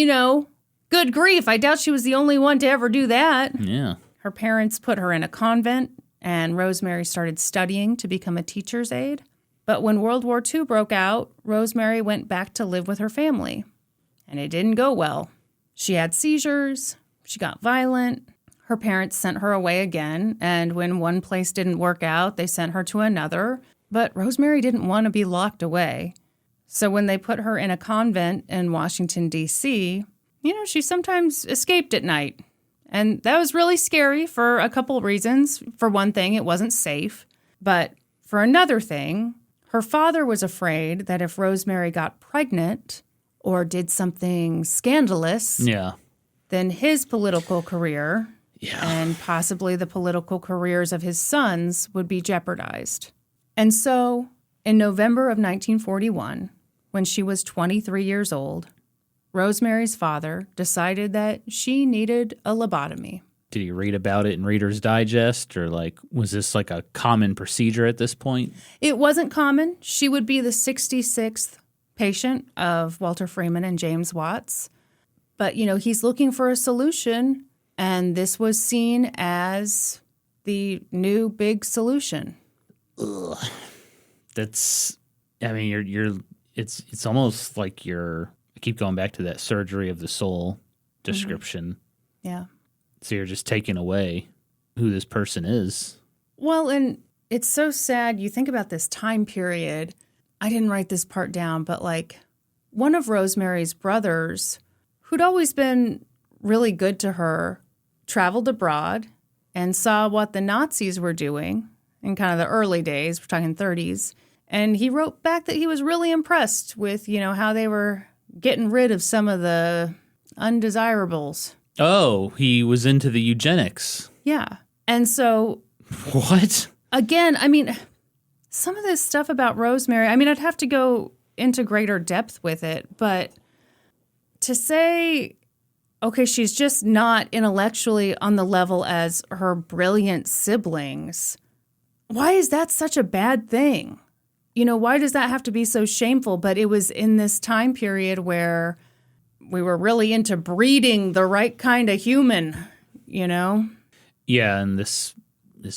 good grief, I doubt she was the only one to ever do that. Yeah. Her parents put her in a convent, and Rosemary started studying to become a teacher's aide. But when World War II broke out, Rosemary went back to live with her family. And it didn't go well. She had seizures. She got violent. Her parents sent her away again, and when one place didn't work out, they sent her to another. But Rosemary didn't want to be locked away. So when they put her in a convent in Washington, D.C., she sometimes escaped at night. And that was really scary for a couple reasons. For one thing, it wasn't safe. But for another thing, her father was afraid that if Rosemary got pregnant or did something scandalous, then his political career and possibly the political careers of his sons would be jeopardized. And so, in November of 1941, when she was 23 years old, Rosemary's father decided that she needed a lobotomy. Did he read about it in Reader's Digest, or was this like a common procedure at this point? It wasn't common. She would be the 66th patient of Walter Freeman and James Watts. But, he's looking for a solution, and this was seen as the new big solution. Ugh. It's almost like I keep going back to that surgery of the soul description. Mm-hmm. Yeah. So you're just taking away who this person is. Well, and it's so sad. You think about this time period. I didn't write this part down, but one of Rosemary's brothers, who'd always been really good to her, traveled abroad and saw what the Nazis were doing in kind of the early days. We're talking 30s. And he wrote back that he was really impressed with, how they were getting rid of some of the undesirables. Oh, he was into the eugenics. Yeah. And so... What? Again, some of this stuff about Rosemary, I'd have to go into greater depth with it, but to say, okay, she's just not intellectually on the level as her brilliant siblings, why is that such a bad thing? Why does that have to be so shameful? But it was in this time period where we were really into breeding the right kind of human, Yeah, and this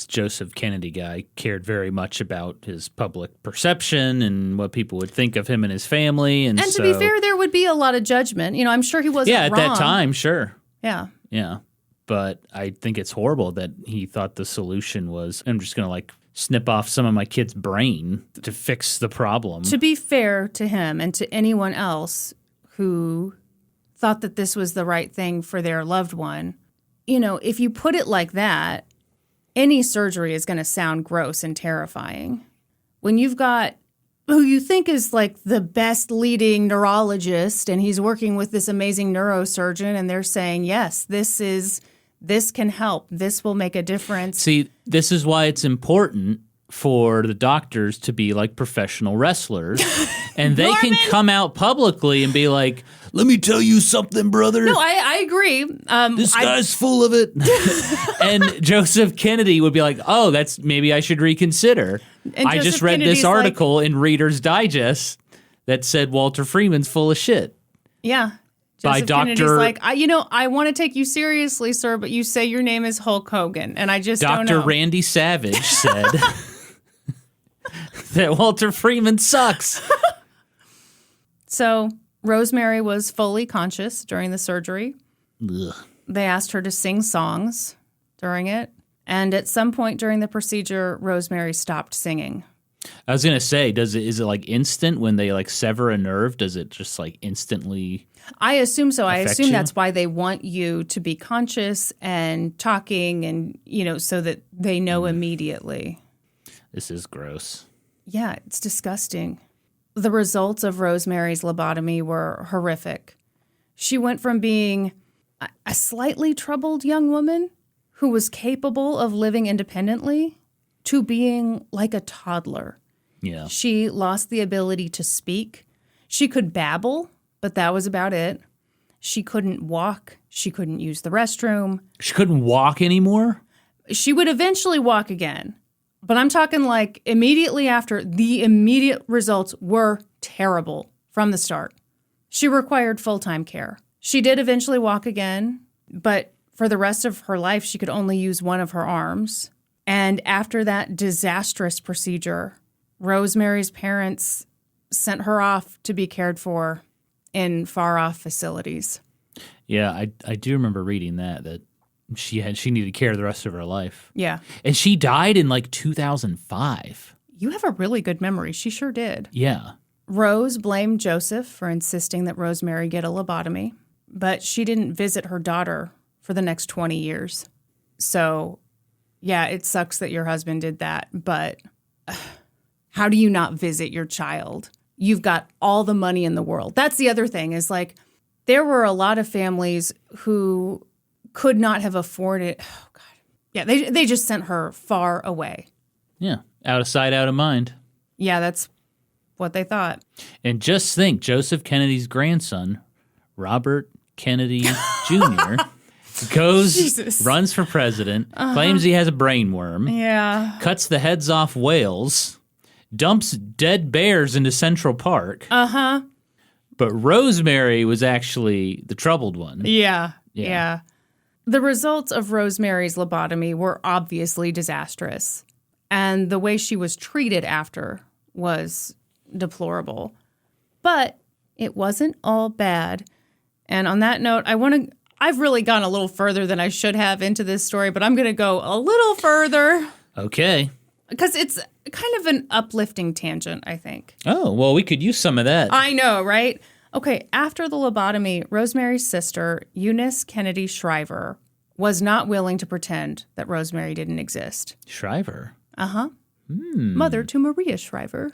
Joseph Kennedy guy cared very much about his public perception and what people would think of him and his family. And to be fair, there would be a lot of judgment. I'm sure he wasn't wrong. Yeah, at that time, sure. Yeah. Yeah. But I think it's horrible that he thought the solution was, I'm just going to snip off some of my kid's brain to fix the problem. To be fair to him and to anyone else who thought that this was the right thing for their loved one, if you put it like that, any surgery is going to sound gross and terrifying. When you've got who you think is the best leading neurologist and he's working with this amazing neurosurgeon and they're saying, yes, this can help. This will make a difference. See, this is why it's important for the doctors to be like professional wrestlers. And they can come out publicly and be like, let me tell you something, brother. No, I agree. This guy's full of it. And Joseph Kennedy would be like, oh, maybe I should reconsider. I just read this article in Reader's Digest that said Walter Freeman's full of shit. Yeah. By Dr. I want to take you seriously, sir, but you say your name is Hulk Hogan, and I just don't know. Dr. Randy Savage said that Walter Freeman sucks. So Rosemary was fully conscious during the surgery. Ugh. They asked her to sing songs during it, and at some point during the procedure, Rosemary stopped singing. I was going to say, is it instant when they sever a nerve? Does it just instantly? I assume so. I assume you? That's why they want you to be conscious and talking and, so that they know immediately. This is gross. Yeah, it's disgusting. The results of Rosemary's lobotomy were horrific. She went from being a slightly troubled young woman who was capable of living independently to being like a toddler. Yeah. She lost the ability to speak. She could babble, but that was about it. She couldn't walk. She couldn't use the restroom. She couldn't walk anymore? She would eventually walk again. But I'm talking immediately after, the immediate results were terrible from the start. She required full-time care. She did eventually walk again, but for the rest of her life, she could only use one of her arms. And after that disastrous procedure, Rosemary's parents sent her off to be cared for in far-off facilities. Yeah, I do remember reading that she needed care the rest of her life. Yeah. And she died in like 2005. You have a really good memory. She sure did. Yeah. Rose blamed Joseph for insisting that Rosemary get a lobotomy, but she didn't visit her daughter for the next 20 years. So, yeah, it sucks that your husband did that, but how do you not visit your child? You've got all the money in the world. That's the other thing is like there were a lot of families who could not have afforded. Oh, God. Yeah, they just sent her far away. Yeah. Out of sight, out of mind. Yeah, that's what they thought. And just think, Joseph Kennedy's grandson, Robert Kennedy Jr., runs for president, claims he has a brain worm, cuts the heads off whales, dumps dead bears into Central Park. But Rosemary was actually the troubled one. Yeah. The results of Rosemary's lobotomy were obviously disastrous, and the way she was treated after was deplorable. But it wasn't all bad. And on that note, I've really gone a little further than I should have into this story, but I'm going to go a little further. Okay. Because it's kind of an uplifting tangent, I think. Oh, well, we could use some of that. I know, right? Okay, after the lobotomy, Rosemary's sister, Eunice Kennedy Shriver, was not willing to pretend that Rosemary didn't exist. Shriver? Mother to Maria Shriver.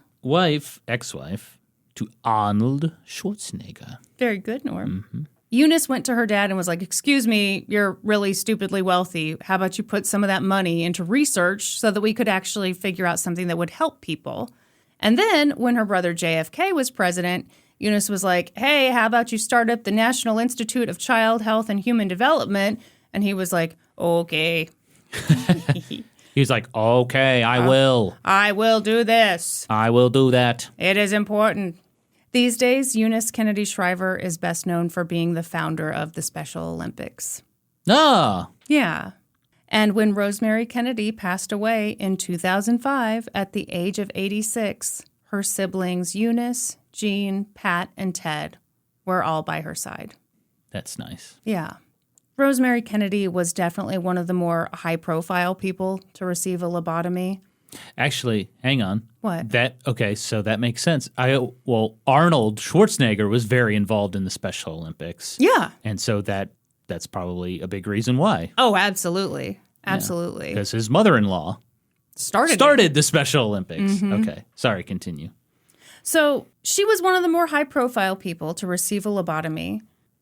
Ex-wife to Arnold Schwarzenegger. Very good, Norm. Eunice went to her dad and was like, excuse me, you're really stupidly wealthy. How about you put some of that money into research so that we could actually figure out something that would help people? And then when her brother JFK was president, Eunice was like, hey, how about you start up the National Institute of Child Health and Human Development? And he was like, okay. He's like, okay, I will. I will do this. I will do that. It is important. These days, Eunice Kennedy Shriver is best known for being the founder of the Special Olympics. Ah. Yeah. And when Rosemary Kennedy passed away in 2005 at the age of 86, her siblings Eunice, Jean, Pat, and Ted were all by her side. That's nice. Yeah. Rosemary Kennedy was definitely one of the more high-profile people to receive a lobotomy. Actually, hang on. What? Okay, so that makes sense. Arnold Schwarzenegger was very involved in the Special Olympics. Yeah. And so that's probably a big reason why. Oh, absolutely. Absolutely. Because his mother-in-law started the Special Olympics. Okay. Sorry, continue. So she was one of the more high-profile people to receive a lobotomy.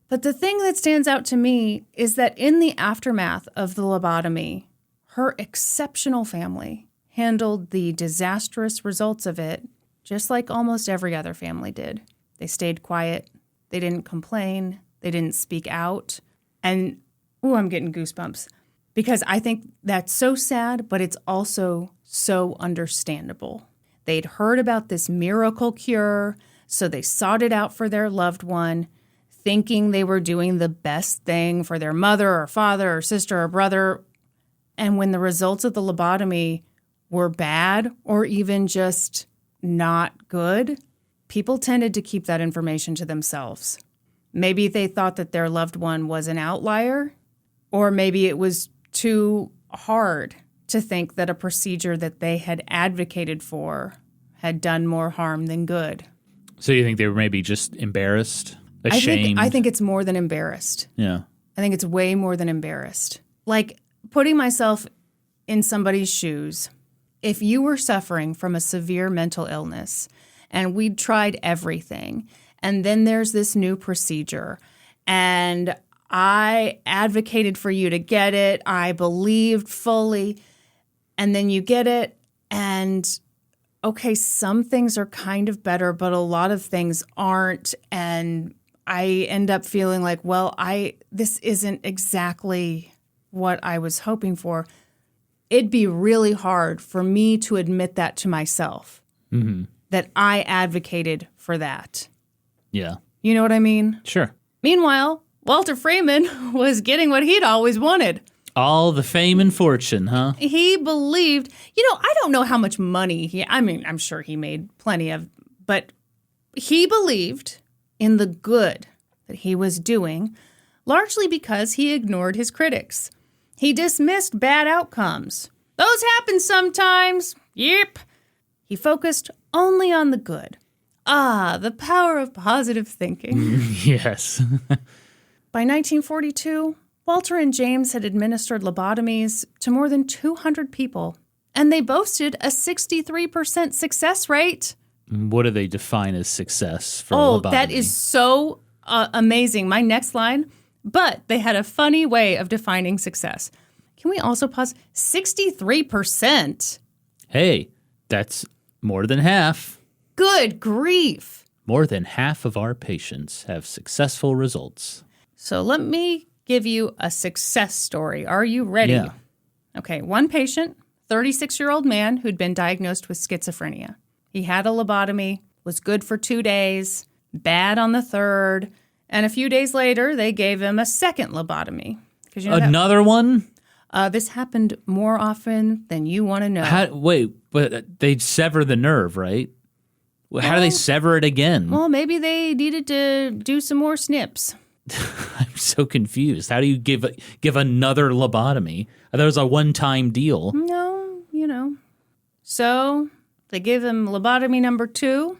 But the thing that stands out to me is that in the aftermath of the lobotomy, her exceptional family handled the disastrous results of it just like almost every other family did. They stayed quiet. They didn't complain. They didn't speak out. And, I'm getting goosebumps because I think that's so sad, but it's also so understandable. They'd heard about this miracle cure, so they sought it out for their loved one, thinking they were doing the best thing for their mother or father or sister or brother. And when the results of the lobotomy were bad or even just not good, people tended to keep that information to themselves. Maybe they thought that their loved one was an outlier, or maybe it was too hard to think that a procedure that they had advocated for had done more harm than good. So you think they were maybe just embarrassed, ashamed? I think it's more than embarrassed. Yeah. I think it's way more than embarrassed. Like putting myself in somebody's shoes, if you were suffering from a severe mental illness and we'd tried everything, and then there's this new procedure, and I advocated for you to get it, I believed fully, and then you get it, and okay, some things are kind of better, but a lot of things aren't, and I end up feeling like, this isn't exactly what I was hoping for. It'd be really hard for me to admit that to myself, that I advocated for that. Yeah. You know what I mean? Sure. Meanwhile, Walter Freeman was getting what he'd always wanted. All the fame and fortune, huh? He believed, I don't know how much money I'm sure he made plenty of, but he believed in the good that he was doing largely because he ignored his critics. He dismissed bad outcomes. Those happen sometimes. Yep. He focused only on the good. Ah, the power of positive thinking. Yes. By 1942, Walter and James had administered lobotomies to more than 200 people, and they boasted a 63% success rate. What do they define as success for Oh, lobotomy? that is so amazing. My next line, but they had a funny way of defining success. Can we also pause? 63%. Hey, that's more than half. Good grief. More than half of our patients have successful results. So let me give you a success story. Are you ready? Yeah. Okay, one patient, 36-year-old man who'd been diagnosed with schizophrenia. He had a lobotomy, was good for 2 days, bad on the third, and a few days later, they gave him a second lobotomy. 'Cause you know Another one? this happened more often than you want to know. Wait, but they sever the nerve, right? How do they sever it again? Well, maybe they needed to do some more snips. I'm so confused. How do you give another lobotomy? I thought it was a one-time deal. No, you know. So they gave him lobotomy number 2,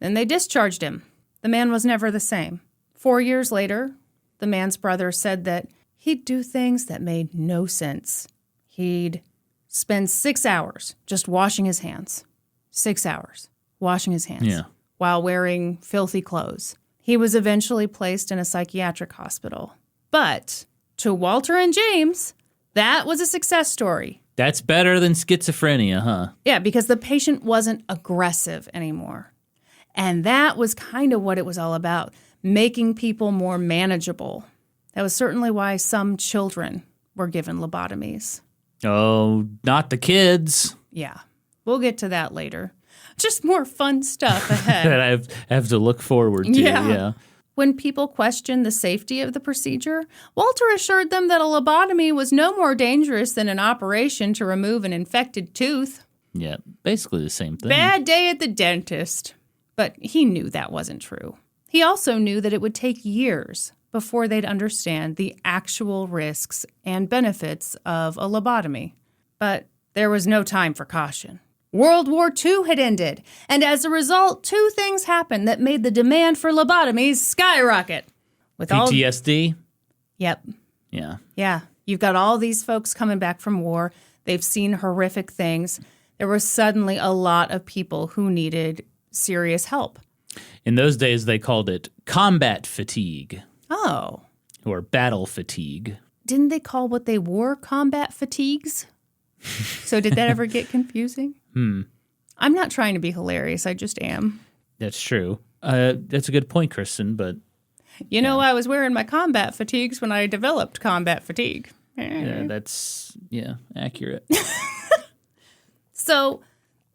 then they discharged him. The man was never the same. 4 years later, the man's brother said that he'd do things that made no sense. He'd spend 6 hours just washing his hands. 6 hours washing his hands. Yeah. While wearing filthy clothes. He was eventually placed in a psychiatric hospital. But to Walter and James, that was a success story. That's better than schizophrenia, huh? Yeah, because the patient wasn't aggressive anymore. And that was kind of what it was all about, making people more manageable. That was certainly why some children were given lobotomies. Oh, not the kids. Yeah, we'll get to that later. Just more fun stuff ahead. That I have to look forward to. Yeah. When people questioned the safety of the procedure, Walter assured them that a lobotomy was no more dangerous than an operation to remove an infected tooth. Yeah, basically the same thing. Bad day at the dentist. But he knew that wasn't true. He also knew that it would take years before they'd understand the actual risks and benefits of a lobotomy. But there was no time for caution. World War II had ended, and as a result, 2 things happened that made the demand for lobotomies skyrocket. With PTSD? Yep. Yeah. Yeah. You've got all these folks coming back from war. They've seen horrific things. There was suddenly a lot of people who needed serious help. In those days, they called it combat fatigue. Oh. Or battle fatigue. Didn't they call what they wore combat fatigues? So did that ever get confusing? I'm not trying to be hilarious. I just am. That's true. That's a good point, Kristen, but... You know, I was wearing my combat fatigues when I developed combat fatigue. Yeah, that's, accurate. So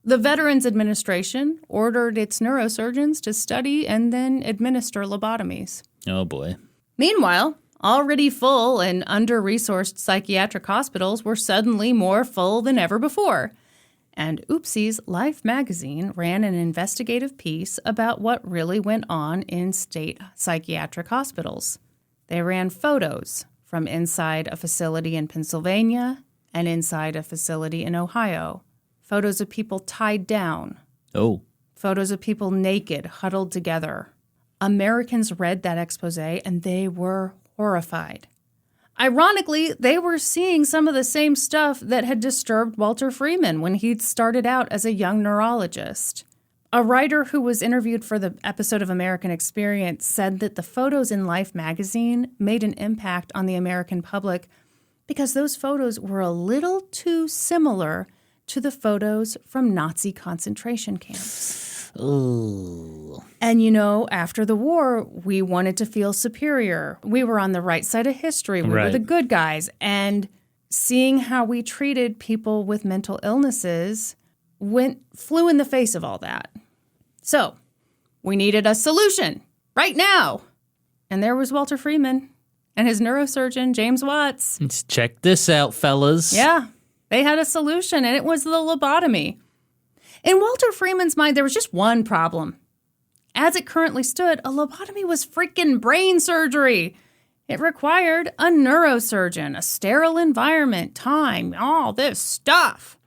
the Veterans Administration ordered its neurosurgeons to study and then administer lobotomies. Oh, boy. Meanwhile, already full and under-resourced psychiatric hospitals were suddenly more full than ever before. And Oopsie's Life magazine ran an investigative piece about what really went on in state psychiatric hospitals. They ran photos from inside a facility in Pennsylvania and inside a facility in Ohio. Photos of people tied down. Oh. Photos of people naked, huddled together. Americans read that expose and they were horrified. Ironically, they were seeing some of the same stuff that had disturbed Walter Freeman when he'd started out as a young neurologist. A writer who was interviewed for the episode of American Experience said that the photos in Life magazine made an impact on the American public because those photos were a little too similar to the photos from Nazi concentration camps. Ooh. And, you know, after the war, we wanted to feel superior. We were on the right side of history. We were the good guys. And seeing how we treated people with mental illnesses flew in the face of all that. So we needed a solution right now. And there was Walter Freeman and his neurosurgeon, James Watts. Let's check this out, fellas. Yeah, they had a solution, and it was the lobotomy. In Walter Freeman's mind, there was just one problem. As it currently stood, a lobotomy was freaking brain surgery. It required a neurosurgeon, a sterile environment, time, all this stuff.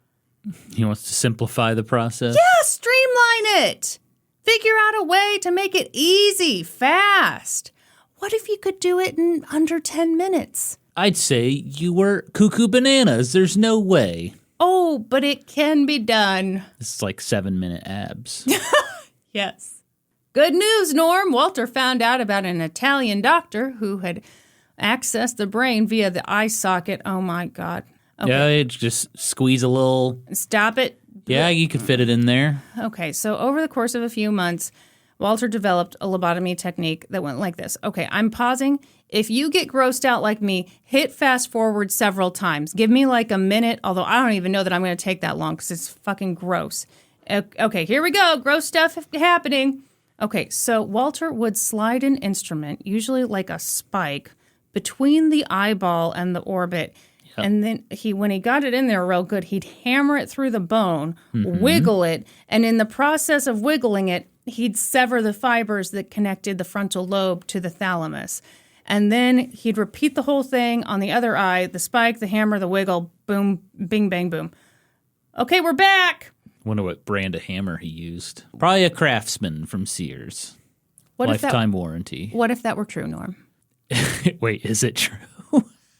He wants to simplify the process. Yeah, streamline it. Figure out a way to make it easy, fast. What if you could do it in under 10 minutes? I'd say you were cuckoo bananas. There's no way. Oh, but it can be done. This is like 7-minute abs. Yes. Good news, Norm. Walter found out about an Italian doctor who had accessed the brain via the eye socket. Oh, my God. Okay. Yeah, you just squeeze a little. Stop it. Yeah, you could fit it in there. Okay, so over the course of a few months, Walter developed a lobotomy technique that went like this. Okay, I'm pausing. If you get grossed out like me, hit fast forward several times. Give me like a minute, although I don't even know that I'm going to take that long because it's fucking gross. Okay, here we go. Gross stuff happening. Okay, so Walter would slide an instrument, usually like a spike, between the eyeball and the orbit. Yep. And then when he got it in there real good, he'd hammer it through the bone, wiggle it, and in the process of wiggling it, he'd sever the fibers that connected the frontal lobe to the thalamus. And then he'd repeat the whole thing on the other eye, the spike, the hammer, the wiggle, boom, bing, bang, boom. Okay, we're back. Wonder what brand of hammer he used. Probably a Craftsman from Sears. What Lifetime warranty. What if that were true, Norm? Wait, is it true?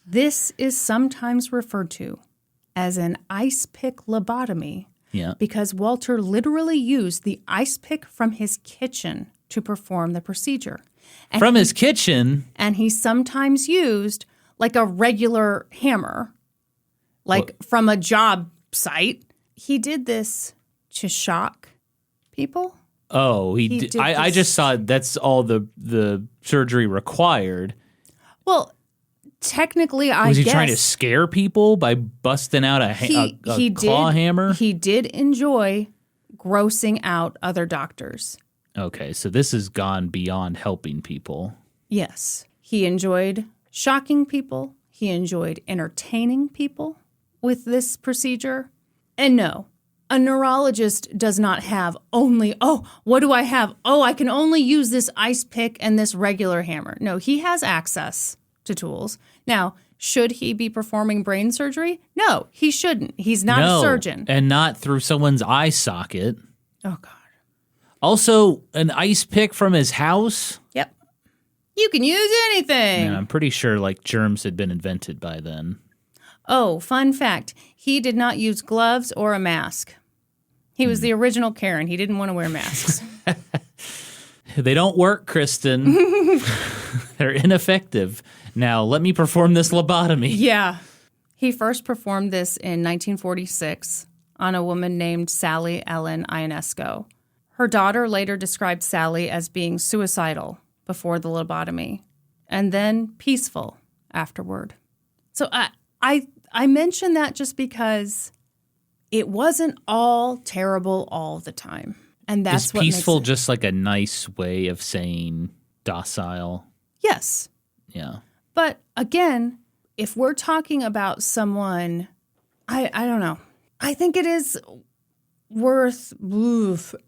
This is sometimes referred to as an ice pick lobotomy. Yeah. Because Walter literally used the ice pick from his kitchen to perform the procedure. And from his kitchen? And he sometimes used like a regular hammer, like from a job site. He did this to shock people. Oh, he did. I just saw that's all the surgery required. Well, technically, I guess. Was he trying to scare people by busting out a claw hammer? He did enjoy grossing out other doctors. Okay, so this has gone beyond helping people. Yes. He enjoyed shocking people. He enjoyed entertaining people with this procedure. And no, a neurologist does not have only, what do I have? Oh, I can only use this ice pick and this regular hammer. No, he has access to tools. Now, should he be performing brain surgery? No, he shouldn't. He's not a surgeon. And not through someone's eye socket. Oh, God. Also, an ice pick from his house? Yep. You can use anything. Man, I'm pretty sure like germs had been invented by then. Oh, fun fact. He did not use gloves or a mask. He was the original Karen. He didn't want to wear masks. They don't work, Kristen. They're ineffective. Now, let me perform this lobotomy. Yeah. He first performed this in 1946 on a woman named Sally Ellen Ionesco. Her daughter later described Sally as being suicidal before the lobotomy and then peaceful afterward. So I mention that just because it wasn't all terrible all the time. And that's what peaceful makes it. Just like a nice way of saying docile? Yes. Yeah. But again, if we're talking about someone, I don't know. I think it is worth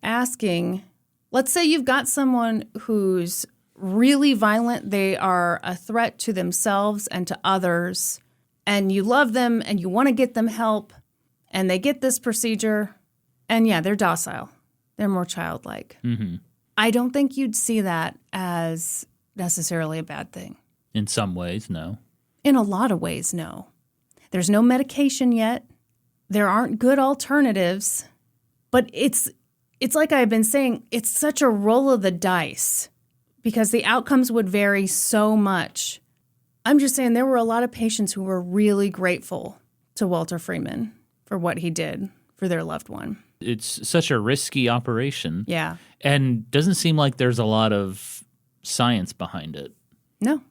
asking. Let's say you've got someone who's really violent. They are a threat to themselves and to others. And you love them and you want to get them help. And they get this procedure. And yeah, they're docile. They're more childlike. Mm-hmm. I don't think you'd see that as necessarily a bad thing. In some ways, no. In a lot of ways, no. There's no medication yet. There aren't good alternatives. But it's like I've been saying, it's such a roll of the dice because the outcomes would vary so much. I'm just saying there were a lot of patients who were really grateful to Walter Freeman for what he did for their loved one. It's such a risky operation. Yeah. And doesn't seem like there's a lot of science behind it. No.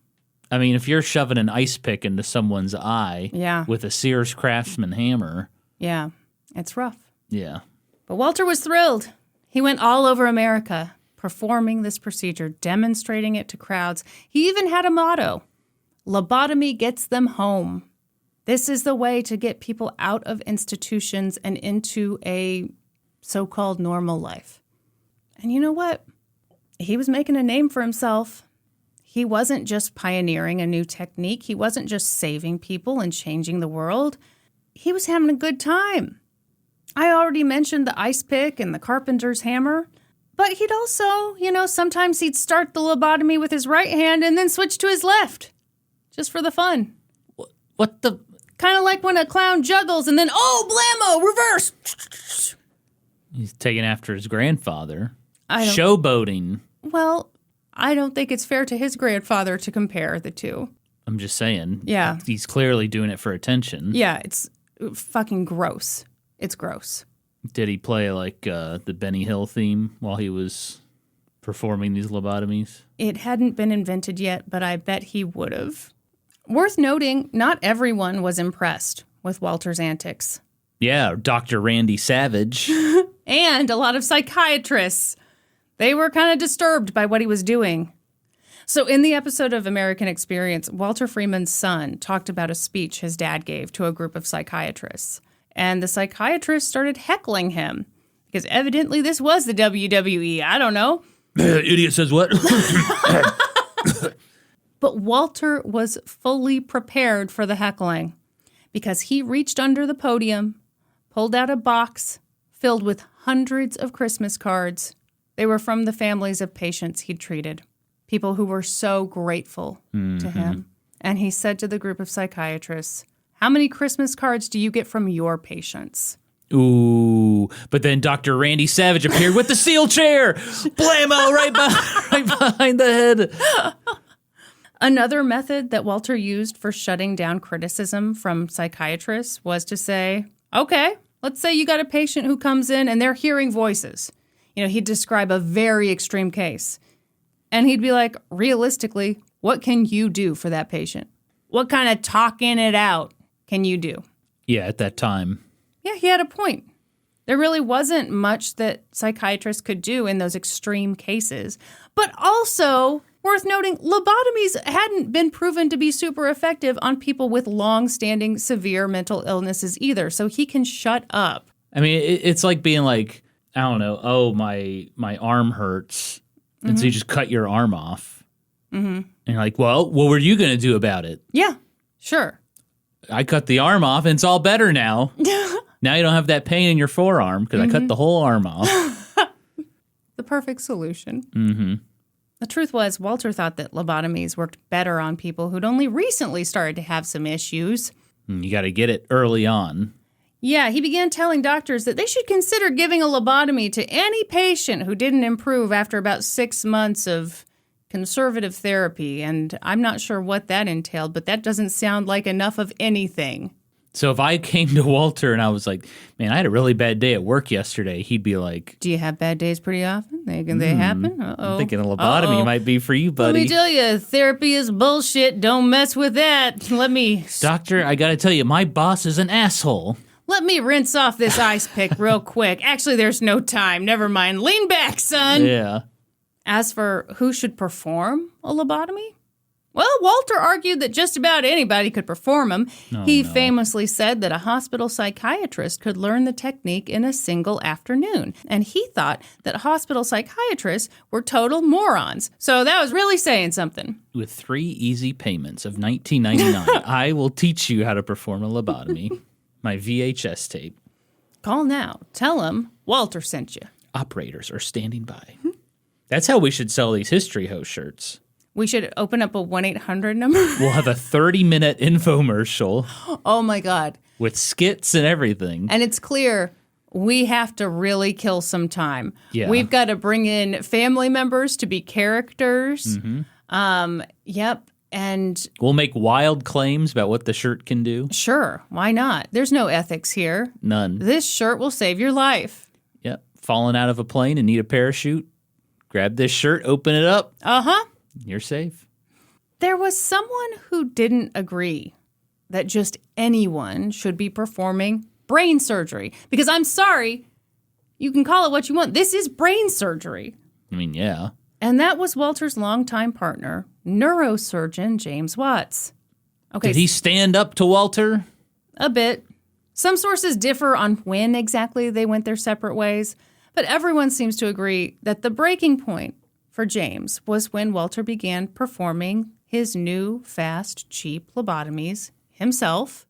I mean, if you're shoving an ice pick into someone's eye with a Sears Craftsman hammer. Yeah, it's rough. Yeah. But Walter was thrilled. He went all over America performing this procedure, demonstrating it to crowds. He even had a motto, lobotomy gets them home. This is the way to get people out of institutions and into a so-called normal life. And you know what? He was making a name for himself. He wasn't just pioneering a new technique. He wasn't just saving people and changing the world. He was having a good time. I already mentioned the ice pick and the carpenter's hammer. But he'd also, sometimes he'd start the lobotomy with his right hand and then switch to his left. Just for the fun. What the? Kind of like when a clown juggles and then, blammo, reverse. He's taking after his grandfather. I don't- Showboating. Well, I don't think it's fair to his grandfather to compare the two. I'm just saying. Yeah. He's clearly doing it for attention. Yeah, it's fucking gross. It's gross. Did he play like the Benny Hill theme while he was performing these lobotomies? It hadn't been invented yet, but I bet he would have. Worth noting, not everyone was impressed with Walter's antics. Yeah, Dr. Randy Savage. And a lot of psychiatrists. They were kind of disturbed by what he was doing. So in the episode of American Experience, Walter Freeman's son talked about a speech his dad gave to a group of psychiatrists. And the psychiatrists started heckling him. Because evidently this was the WWE. I don't know. Idiot says what? But Walter was fully prepared for the heckling. Because he reached under the podium, pulled out a box filled with hundreds of Christmas cards. They were from the families of patients he'd treated. People who were so grateful to him. And he said to the group of psychiatrists, "How many Christmas cards do you get from your patients?" Ooh, but then Dr. Randy Savage appeared with the seal chair. Blammo, right behind the head. Another method that Walter used for shutting down criticism from psychiatrists was to say, okay, let's say you got a patient who comes in and they're hearing voices. He'd describe a very extreme case. And he'd be like, realistically, what can you do for that patient? What kind of talking it out can you do? Yeah, at that time. Yeah, he had a point. There really wasn't much that psychiatrists could do in those extreme cases. But also, worth noting, lobotomies hadn't been proven to be super effective on people with long-standing severe mental illnesses either. So he can shut up. I mean, it's like being like, I don't know, my arm hurts. And so you just cut your arm off. And you're like, well, what were you going to do about it? Yeah, sure. I cut the arm off and it's all better now. Now you don't have that pain in your forearm because I cut the whole arm off. The perfect solution. The truth was, Walter thought that lobotomies worked better on people who'd only recently started to have some issues. You got to get it early on. Yeah, he began telling doctors that they should consider giving a lobotomy to any patient who didn't improve after about 6 months of conservative therapy. And I'm not sure what that entailed, but that doesn't sound like enough of anything. So if I came to Walter and I was like, man, I had a really bad day at work yesterday, he'd be like, do you have bad days pretty often? They happen? Uh-oh. I'm thinking a lobotomy might be for you, buddy. Let me tell you, therapy is bullshit. Don't mess with that. Doctor, I got to tell you, my boss is an asshole. Let me rinse off this ice pick real quick. Actually, there's no time. Never mind. Lean back, son. Yeah. As for who should perform a lobotomy, well, Walter argued that just about anybody could perform them. He famously said that a hospital psychiatrist could learn the technique in a single afternoon. And he thought that hospital psychiatrists were total morons. So that was really saying something. With 3 easy payments of $19.99, I will teach you how to perform a lobotomy. My VHS tape. Call now. Tell him Walter sent you. Operators are standing by. That's how we should sell these History Host shirts. We should open up a 1-800 number. We'll have a 30-minute infomercial. Oh, my God. With skits and everything. And it's clear we have to really kill some time. Yeah. We've got to bring in family members to be characters. Yep. And we'll make wild claims about what the shirt can do. Sure. Why not? There's no ethics here. None. This shirt will save your life. Yep. Falling out of a plane and need a parachute. Grab this shirt, open it up. Uh-huh. You're safe. There was someone who didn't agree that just anyone should be performing brain surgery. Because I'm sorry, you can call it what you want. This is brain surgery. I mean, yeah. And that was Walter's longtime partner, neurosurgeon James Watts. Okay, Did he stand up to Walter? A bit. Some sources differ on when exactly they went their separate ways, but everyone seems to agree that the breaking point for James was when Walter began performing his new, fast, cheap lobotomies himself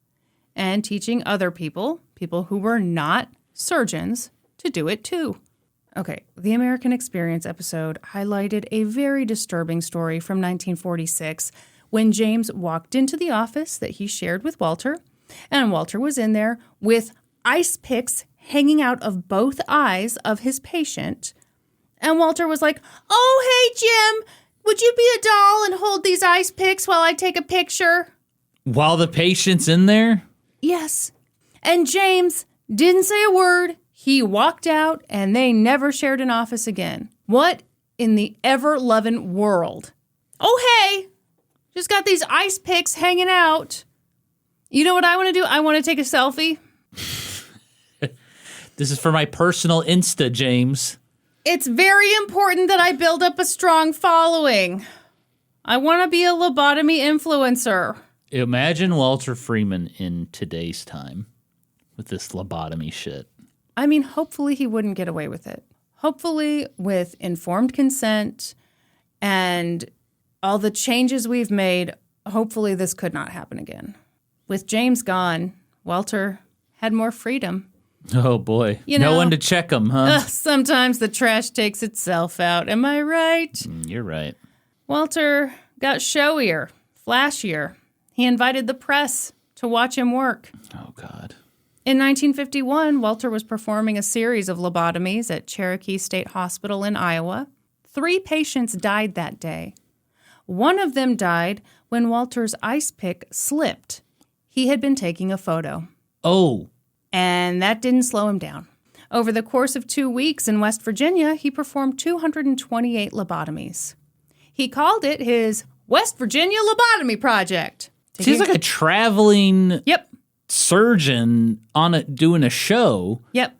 and teaching other people who were not surgeons, to do it too. Okay, the American Experience episode highlighted a very disturbing story from 1946 when James walked into the office that he shared with Walter, and Walter was in there with ice picks hanging out of both eyes of his patient. And Walter was like, "Oh, hey, Jim, would you be a doll and hold these ice picks while I take a picture?" While the patient's in there? Yes. And James didn't say a word. He walked out, and they never shared an office again. What in the ever-loving world? Oh, hey, just got these ice picks hanging out. You know what I want to do? I want to take a selfie. This is for my personal Insta, James. It's very important that I build up a strong following. I want to be a lobotomy influencer. Imagine Walter Freeman in today's time with this lobotomy shit. I mean, hopefully he wouldn't get away with it. Hopefully with informed consent and all the changes we've made, hopefully this could not happen again. With James gone, Walter had more freedom. Oh, boy. No one to check him, huh? Sometimes the trash takes itself out. Am I right? You're right. Walter got showier, flashier. He invited the press to watch him work. Oh, God. In 1951, Walter was performing a series of lobotomies at Cherokee State Hospital in Iowa. 3 patients died that day. One of them died when Walter's ice pick slipped. He had been taking a photo. Oh. And that didn't slow him down. Over the course of 2 weeks in West Virginia, he performed 228 lobotomies. He called it his West Virginia Lobotomy Project. Seems like a traveling Yep. surgeon doing a show. Yep.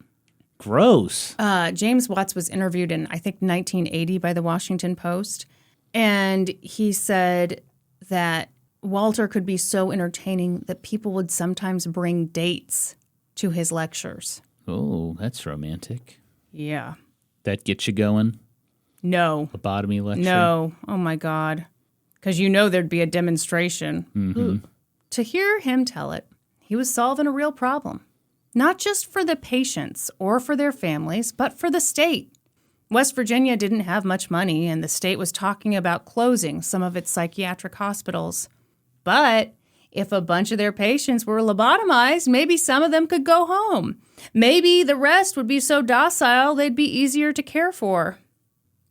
Gross. James Watts was interviewed in, I think, 1980 by the Washington Post. And he said that Walter could be so entertaining that people would sometimes bring dates to his lectures. Oh, that's romantic. Yeah. That gets you going? No. Lobotomy lecture? No. Oh, my God. Because you know there'd be a demonstration. Mm-hmm. To hear him tell it, he was solving a real problem. Not just for the patients or for their families, but for the state. West Virginia didn't have much money, and the state was talking about closing some of its psychiatric hospitals. But if a bunch of their patients were lobotomized, maybe some of them could go home. Maybe the rest would be so docile they'd be easier to care for.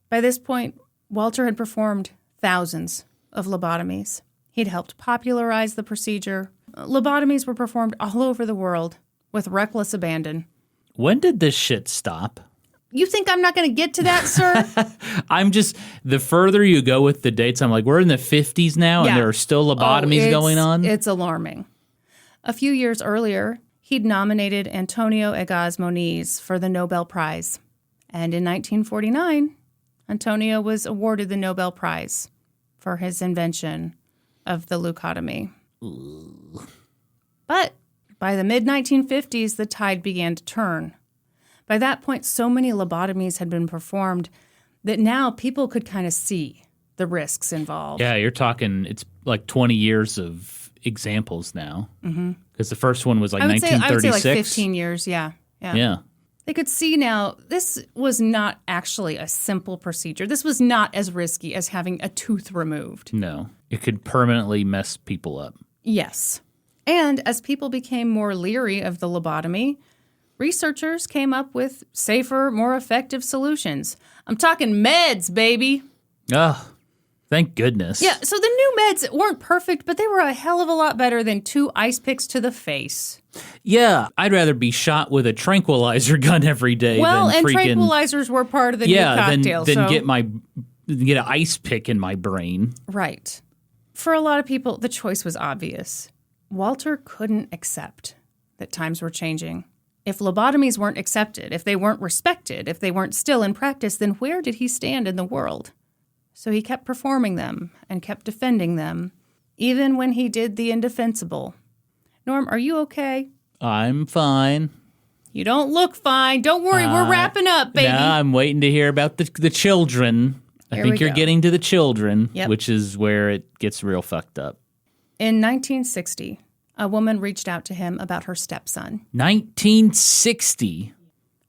By this point, Walter had performed thousands of lobotomies. He'd helped popularize the procedure. Lobotomies were performed all over the world with reckless abandon. When did this shit stop? You think I'm not going to get to that, sir? The further you go with the dates, I'm like, we're in the 50s now and there are still lobotomies going on? It's alarming. A few years earlier, he'd nominated Antonio Egas Moniz for the Nobel Prize. And in 1949, Antonio was awarded the Nobel Prize for his invention of the leucotomy. Ooh. But by the mid-1950s, the tide began to turn. By that point, so many lobotomies had been performed that now people could kind of see the risks involved. Yeah, you're talking, it's like 20 years of examples now. Because the first one was like 1936. I would say like 15 years, yeah. They could see now this was not actually a simple procedure. This was not as risky as having a tooth removed. No, it could permanently mess people up. Yes. And as people became more leery of the lobotomy, researchers came up with safer, more effective solutions. I'm talking meds, baby. Oh, thank goodness. Yeah, so the new meds weren't perfect, but they were a hell of a lot better than 2 ice picks to the face. Yeah, I'd rather be shot with a tranquilizer gun every day well, than and freaking... tranquilizers were part of the new cocktail. Than get an ice pick in my brain. Right. For a lot of people, the choice was obvious. Walter couldn't accept that times were changing. If lobotomies weren't accepted, if they weren't respected, if they weren't still in practice, then where did he stand in the world? So he kept performing them and kept defending them, even when he did the indefensible. Norm, are you okay? I'm fine. You don't look fine. Don't worry, we're wrapping up, baby. No, I'm waiting to hear about the children. I think you're getting to the children, Yep. which is where it gets real fucked up. In 1960, a woman reached out to him about her stepson. 1960.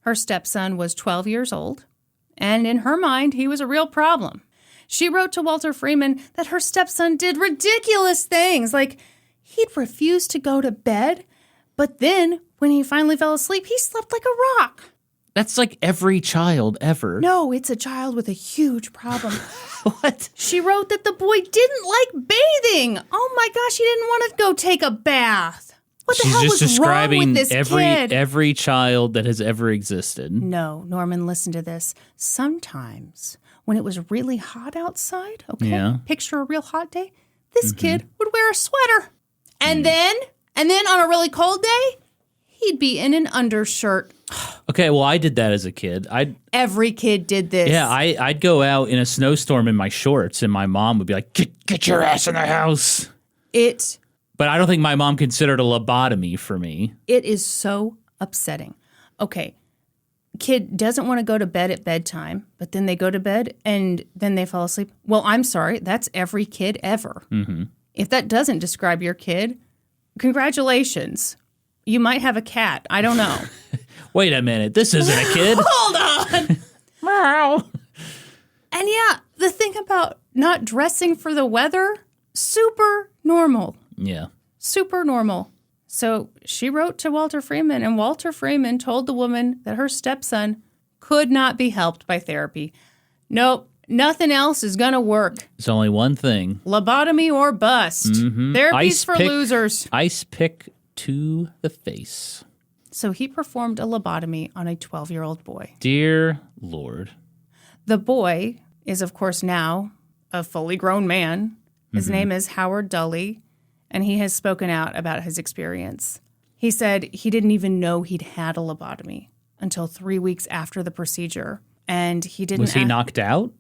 Her stepson was 12 years old, and in her mind, he was a real problem. She wrote to Walter Freeman that her stepson did ridiculous things, like he'd refuse to go to bed, but then when he finally fell asleep, he slept like a rock. That's like every child ever. No, it's a child with a huge problem. What? She wrote that the boy didn't like bathing. Oh my gosh, he didn't want to go take a bath. What the She's hell just was describing wrong with this kid? every child that has ever existed. No, Norman, listen to this. Sometimes when it was really hot outside, okay, Yeah. picture a real hot day, this kid would wear a sweater. And then on a really cold day, he'd be in an undershirt. Okay, well, I did that as a kid. Every kid did this. I'd go out in a snowstorm in my shorts, and my mom would be like, get your ass in the house. But I don't think my mom considered a lobotomy for me. It is so upsetting. Okay, kid doesn't want to go to bed at bedtime, but then they go to bed and then they fall asleep. Well, I'm sorry, that's every kid ever. Mm-hmm. If that doesn't describe your kid, congratulations. You might have a cat. I don't know. Wait a minute, this isn't a kid. Hold on. Meow. And yeah, the thing about not dressing for the weather, super normal. Yeah. Super normal. So she wrote to Walter Freeman, and Walter Freeman told the woman that her stepson could not be helped by therapy. Nope, nothing else is going to work. It's only one thing. Lobotomy or bust. Mm-hmm. Therapy's for losers. Ice pick to the face. So he performed a lobotomy on a 12-year-old boy. Dear Lord. The boy is, of course, now a fully grown man. His name is Howard Dully, and he has spoken out about his experience. He said he didn't even know he'd had a lobotomy until 3 weeks after the procedure. And he didn't... Was he knocked out?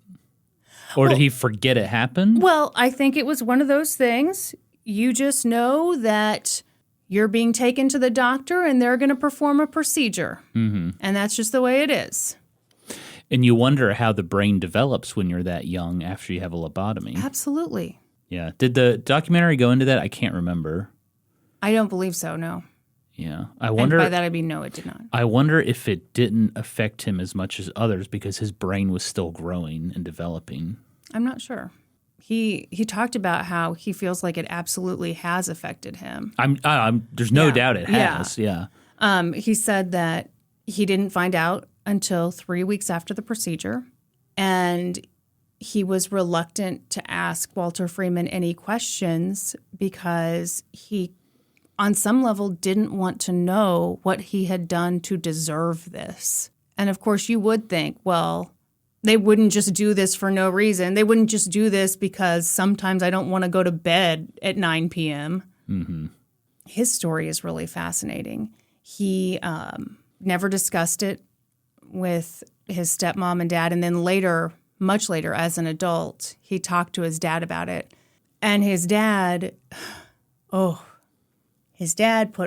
Or did he forget it happened? Well, I think it was one of those things. You just know that you're being taken to the doctor and they're going to perform a procedure. Mm-hmm. And that's just the way it is. And you wonder how the brain develops when you're that young after you have a lobotomy. Absolutely. Yeah. Did the documentary go into that? I can't remember. I don't believe so, no. Yeah. I wonder. And by that I mean no, it did not. I wonder if it didn't affect him as much as others because his brain was still growing and developing. I'm not sure. He talked about how he feels like it absolutely has affected him. There's no doubt it has. Yeah. He said that he didn't find out until 3 weeks after the procedure, and he was reluctant to ask Walter Freeman any questions because he, on some level, didn't want to know what he had done to deserve this. And of course, you would think, well, they wouldn't just do this for no reason. They wouldn't just do this because sometimes I don't want to go to bed at 9 p.m. Mm-hmm. His story is really fascinating. He never discussed it with his stepmom and dad. And then later, much later, as an adult, he talked to his dad about it. And his dad put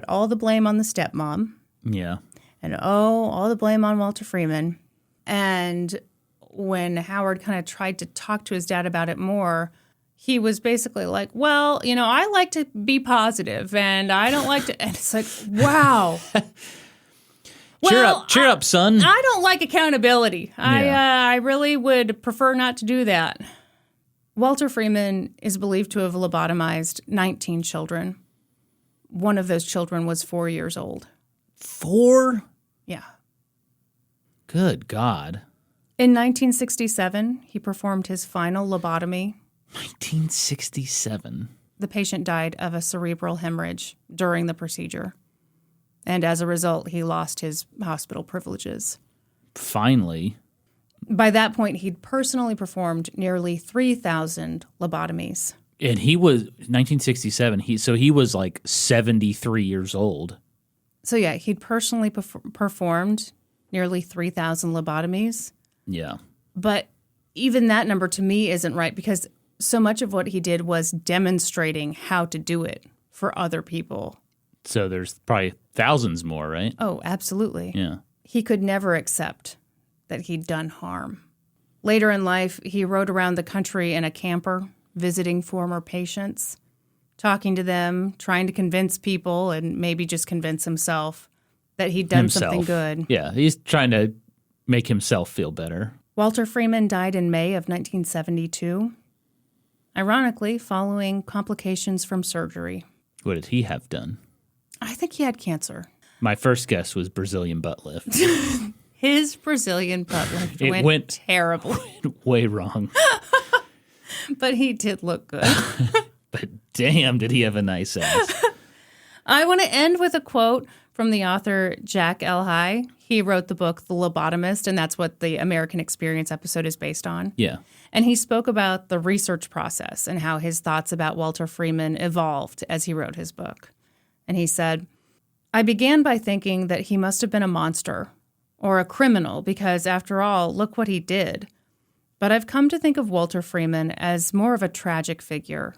all the blame on the stepmom. Yeah. And all the blame on Walter Freeman. And when Howard kind of tried to talk to his dad about it more, he was basically like, well, I like to be positive and I don't like to. And it's like, wow. Cheer up, son. I don't like accountability. Yeah. I really would prefer not to do that. Walter Freeman is believed to have lobotomized 19 children. One of those children was 4 years old. 4? Yeah. Good God. In 1967, he performed his final lobotomy. 1967. The patient died of a cerebral hemorrhage during the procedure. And as a result, he lost his hospital privileges. Finally. By that point, he'd personally performed nearly 3,000 lobotomies. And he was 1967. He was like 73 years old. So yeah, he'd personally performed nearly 3,000 lobotomies. Yeah. But even that number to me isn't right because so much of what he did was demonstrating how to do it for other people. So there's probably thousands more, right? Oh, absolutely. Yeah. He could never accept that he'd done harm. Later in life, he rode around the country in a camper, visiting former patients, talking to them, trying to convince people and maybe just convince himself that he'd done something good. Yeah, he's trying to make himself feel better. Walter Freeman died in May of 1972, ironically following complications from surgery. What did he have done? I think he had cancer. My first guess was Brazilian butt lift. His Brazilian butt lift went terribly. Way wrong. But he did look good. But damn, did he have a nice ass. I want to end with a quote from the author Jack L. High. He wrote the book The Lobotomist, and that's what the American Experience episode is based on. Yeah. And he spoke about the research process and how his thoughts about Walter Freeman evolved as he wrote his book. And he said, I began by thinking that he must have been a monster or a criminal because, after all, look what he did. But I've come to think of Walter Freeman as more of a tragic figure,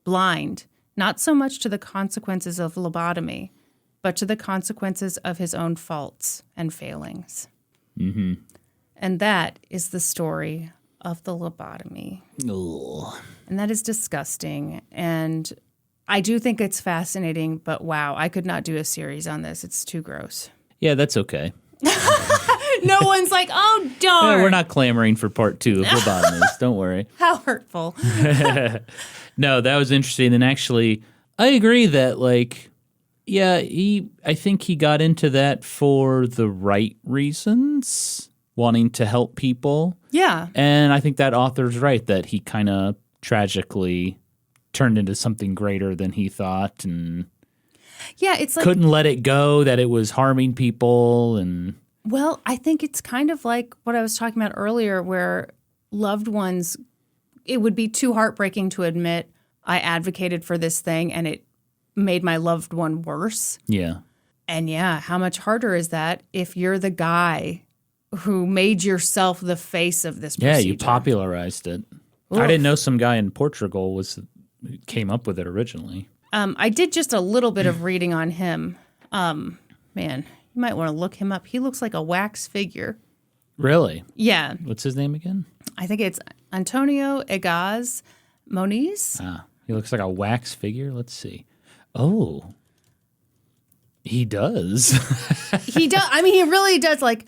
blind, not so much to the consequences of lobotomy, but to the consequences of his own faults and failings. Mm-hmm. And that is the story of the lobotomy. Ugh. And that is disgusting. And I do think it's fascinating, but wow, I could not do a series on this. It's too gross. Yeah, that's okay. No one's like, oh, darn. Yeah, we're not clamoring for part 2 of lobotomies. Don't worry. How hurtful. No, that was interesting. And actually, I agree that, like, yeah, I think he got into that for the right reasons, wanting to help people. Yeah. And I think that author's right, that he kind of tragically turned into something greater than he thought and yeah, it's like couldn't let it go, that it was harming people. And well, I think it's kind of like what I was talking about earlier, where loved ones, it would be too heartbreaking to admit I advocated for this thing and it made my loved one worse. Yeah. And yeah, how much harder is that if you're the guy who made yourself the face of this procedure? Yeah, you popularized it. Oof. I didn't know some guy in Portugal came up with it originally. I did just a little bit of reading on him. Man, you might want to look him up. He looks like a wax figure. Really? Yeah. What's his name again? I think it's Antonio Egas Moniz. He looks like a wax figure. Let's see. Oh, he does. He does. I mean, he really does. Like,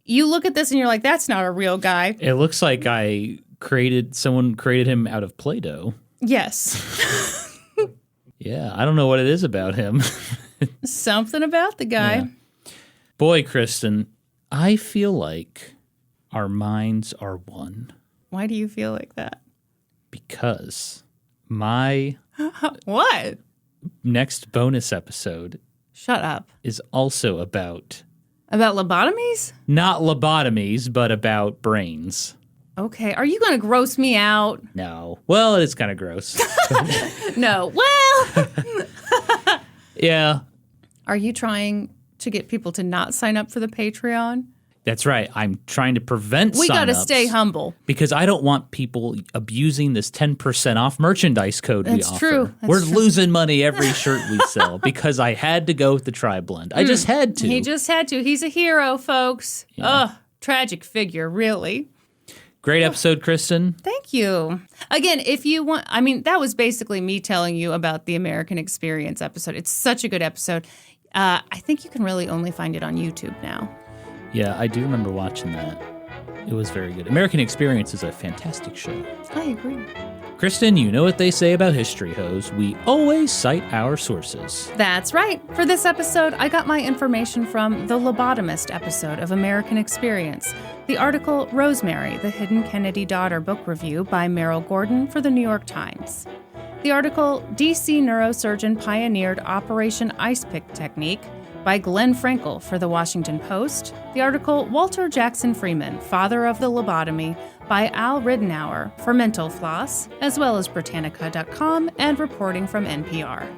you look at this and you're like, that's not a real guy. It looks like someone created him out of Play-Doh. Yes. Yeah, I don't know what it is about him. Something about the guy. Yeah. Boy, Kristen, I feel like our minds are one. Why do you feel like that? Because my What? next bonus episode Shut up. is also about lobotomies? not lobotomies, but about brains. Okay. Are you going to gross me out? No. Well, it's kind of gross. No. Well. Yeah. Are you trying to get people to not sign up for the Patreon? That's right. I'm trying to prevent We got to signups stay humble. because I don't want people abusing this 10% off merchandise code we That's offer. true. That's We're true. losing money every shirt we sell because I had to go with the tri-blend. I just had to. He just had to. He's a hero, folks. Ugh. Tragic figure, really. Great episode, Kristen. Thank you. Again, if you want, I mean, that was basically me telling you about the American Experience episode. It's such a good episode. I think you can really only find it on YouTube now. Yeah, I do remember watching that. It was very good. American Experience is a fantastic show. I agree. Kristen, you know what they say about history hoes. We always cite our sources. That's right. For this episode, I got my information from the Lobotomist episode of American Experience, the article Rosemary, the Hidden Kennedy Daughter book review by Meryl Gordon for the New York Times, the article DC Neurosurgeon Pioneered Operation Ice Pick Technique by Glenn Frankel for the Washington Post, the article Walter Jackson Freeman, Father of the Lobotomy by Al Ridenour for Mental Floss, as well as Britannica.com and reporting from NPR.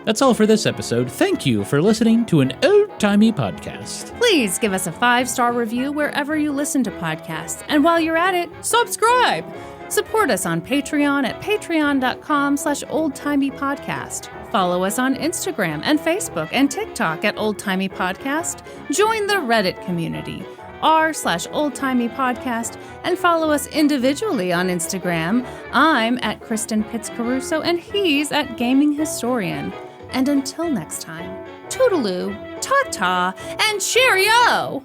That's all for this episode. Thank you for listening to an old-timey podcast. Please give us a 5-star review wherever you listen to podcasts. And while you're at it, subscribe! Support us on Patreon at patreon.com/oldtimeypodcast. Follow us on Instagram and Facebook and TikTok at Old Timey Podcast. Join the Reddit community. r/oldtimeypodcast and follow us individually on Instagram. I'm at Kristen Pitts Caruso and he's at Gaming Historian. And until next time, toodaloo, ta-ta, and cheerio!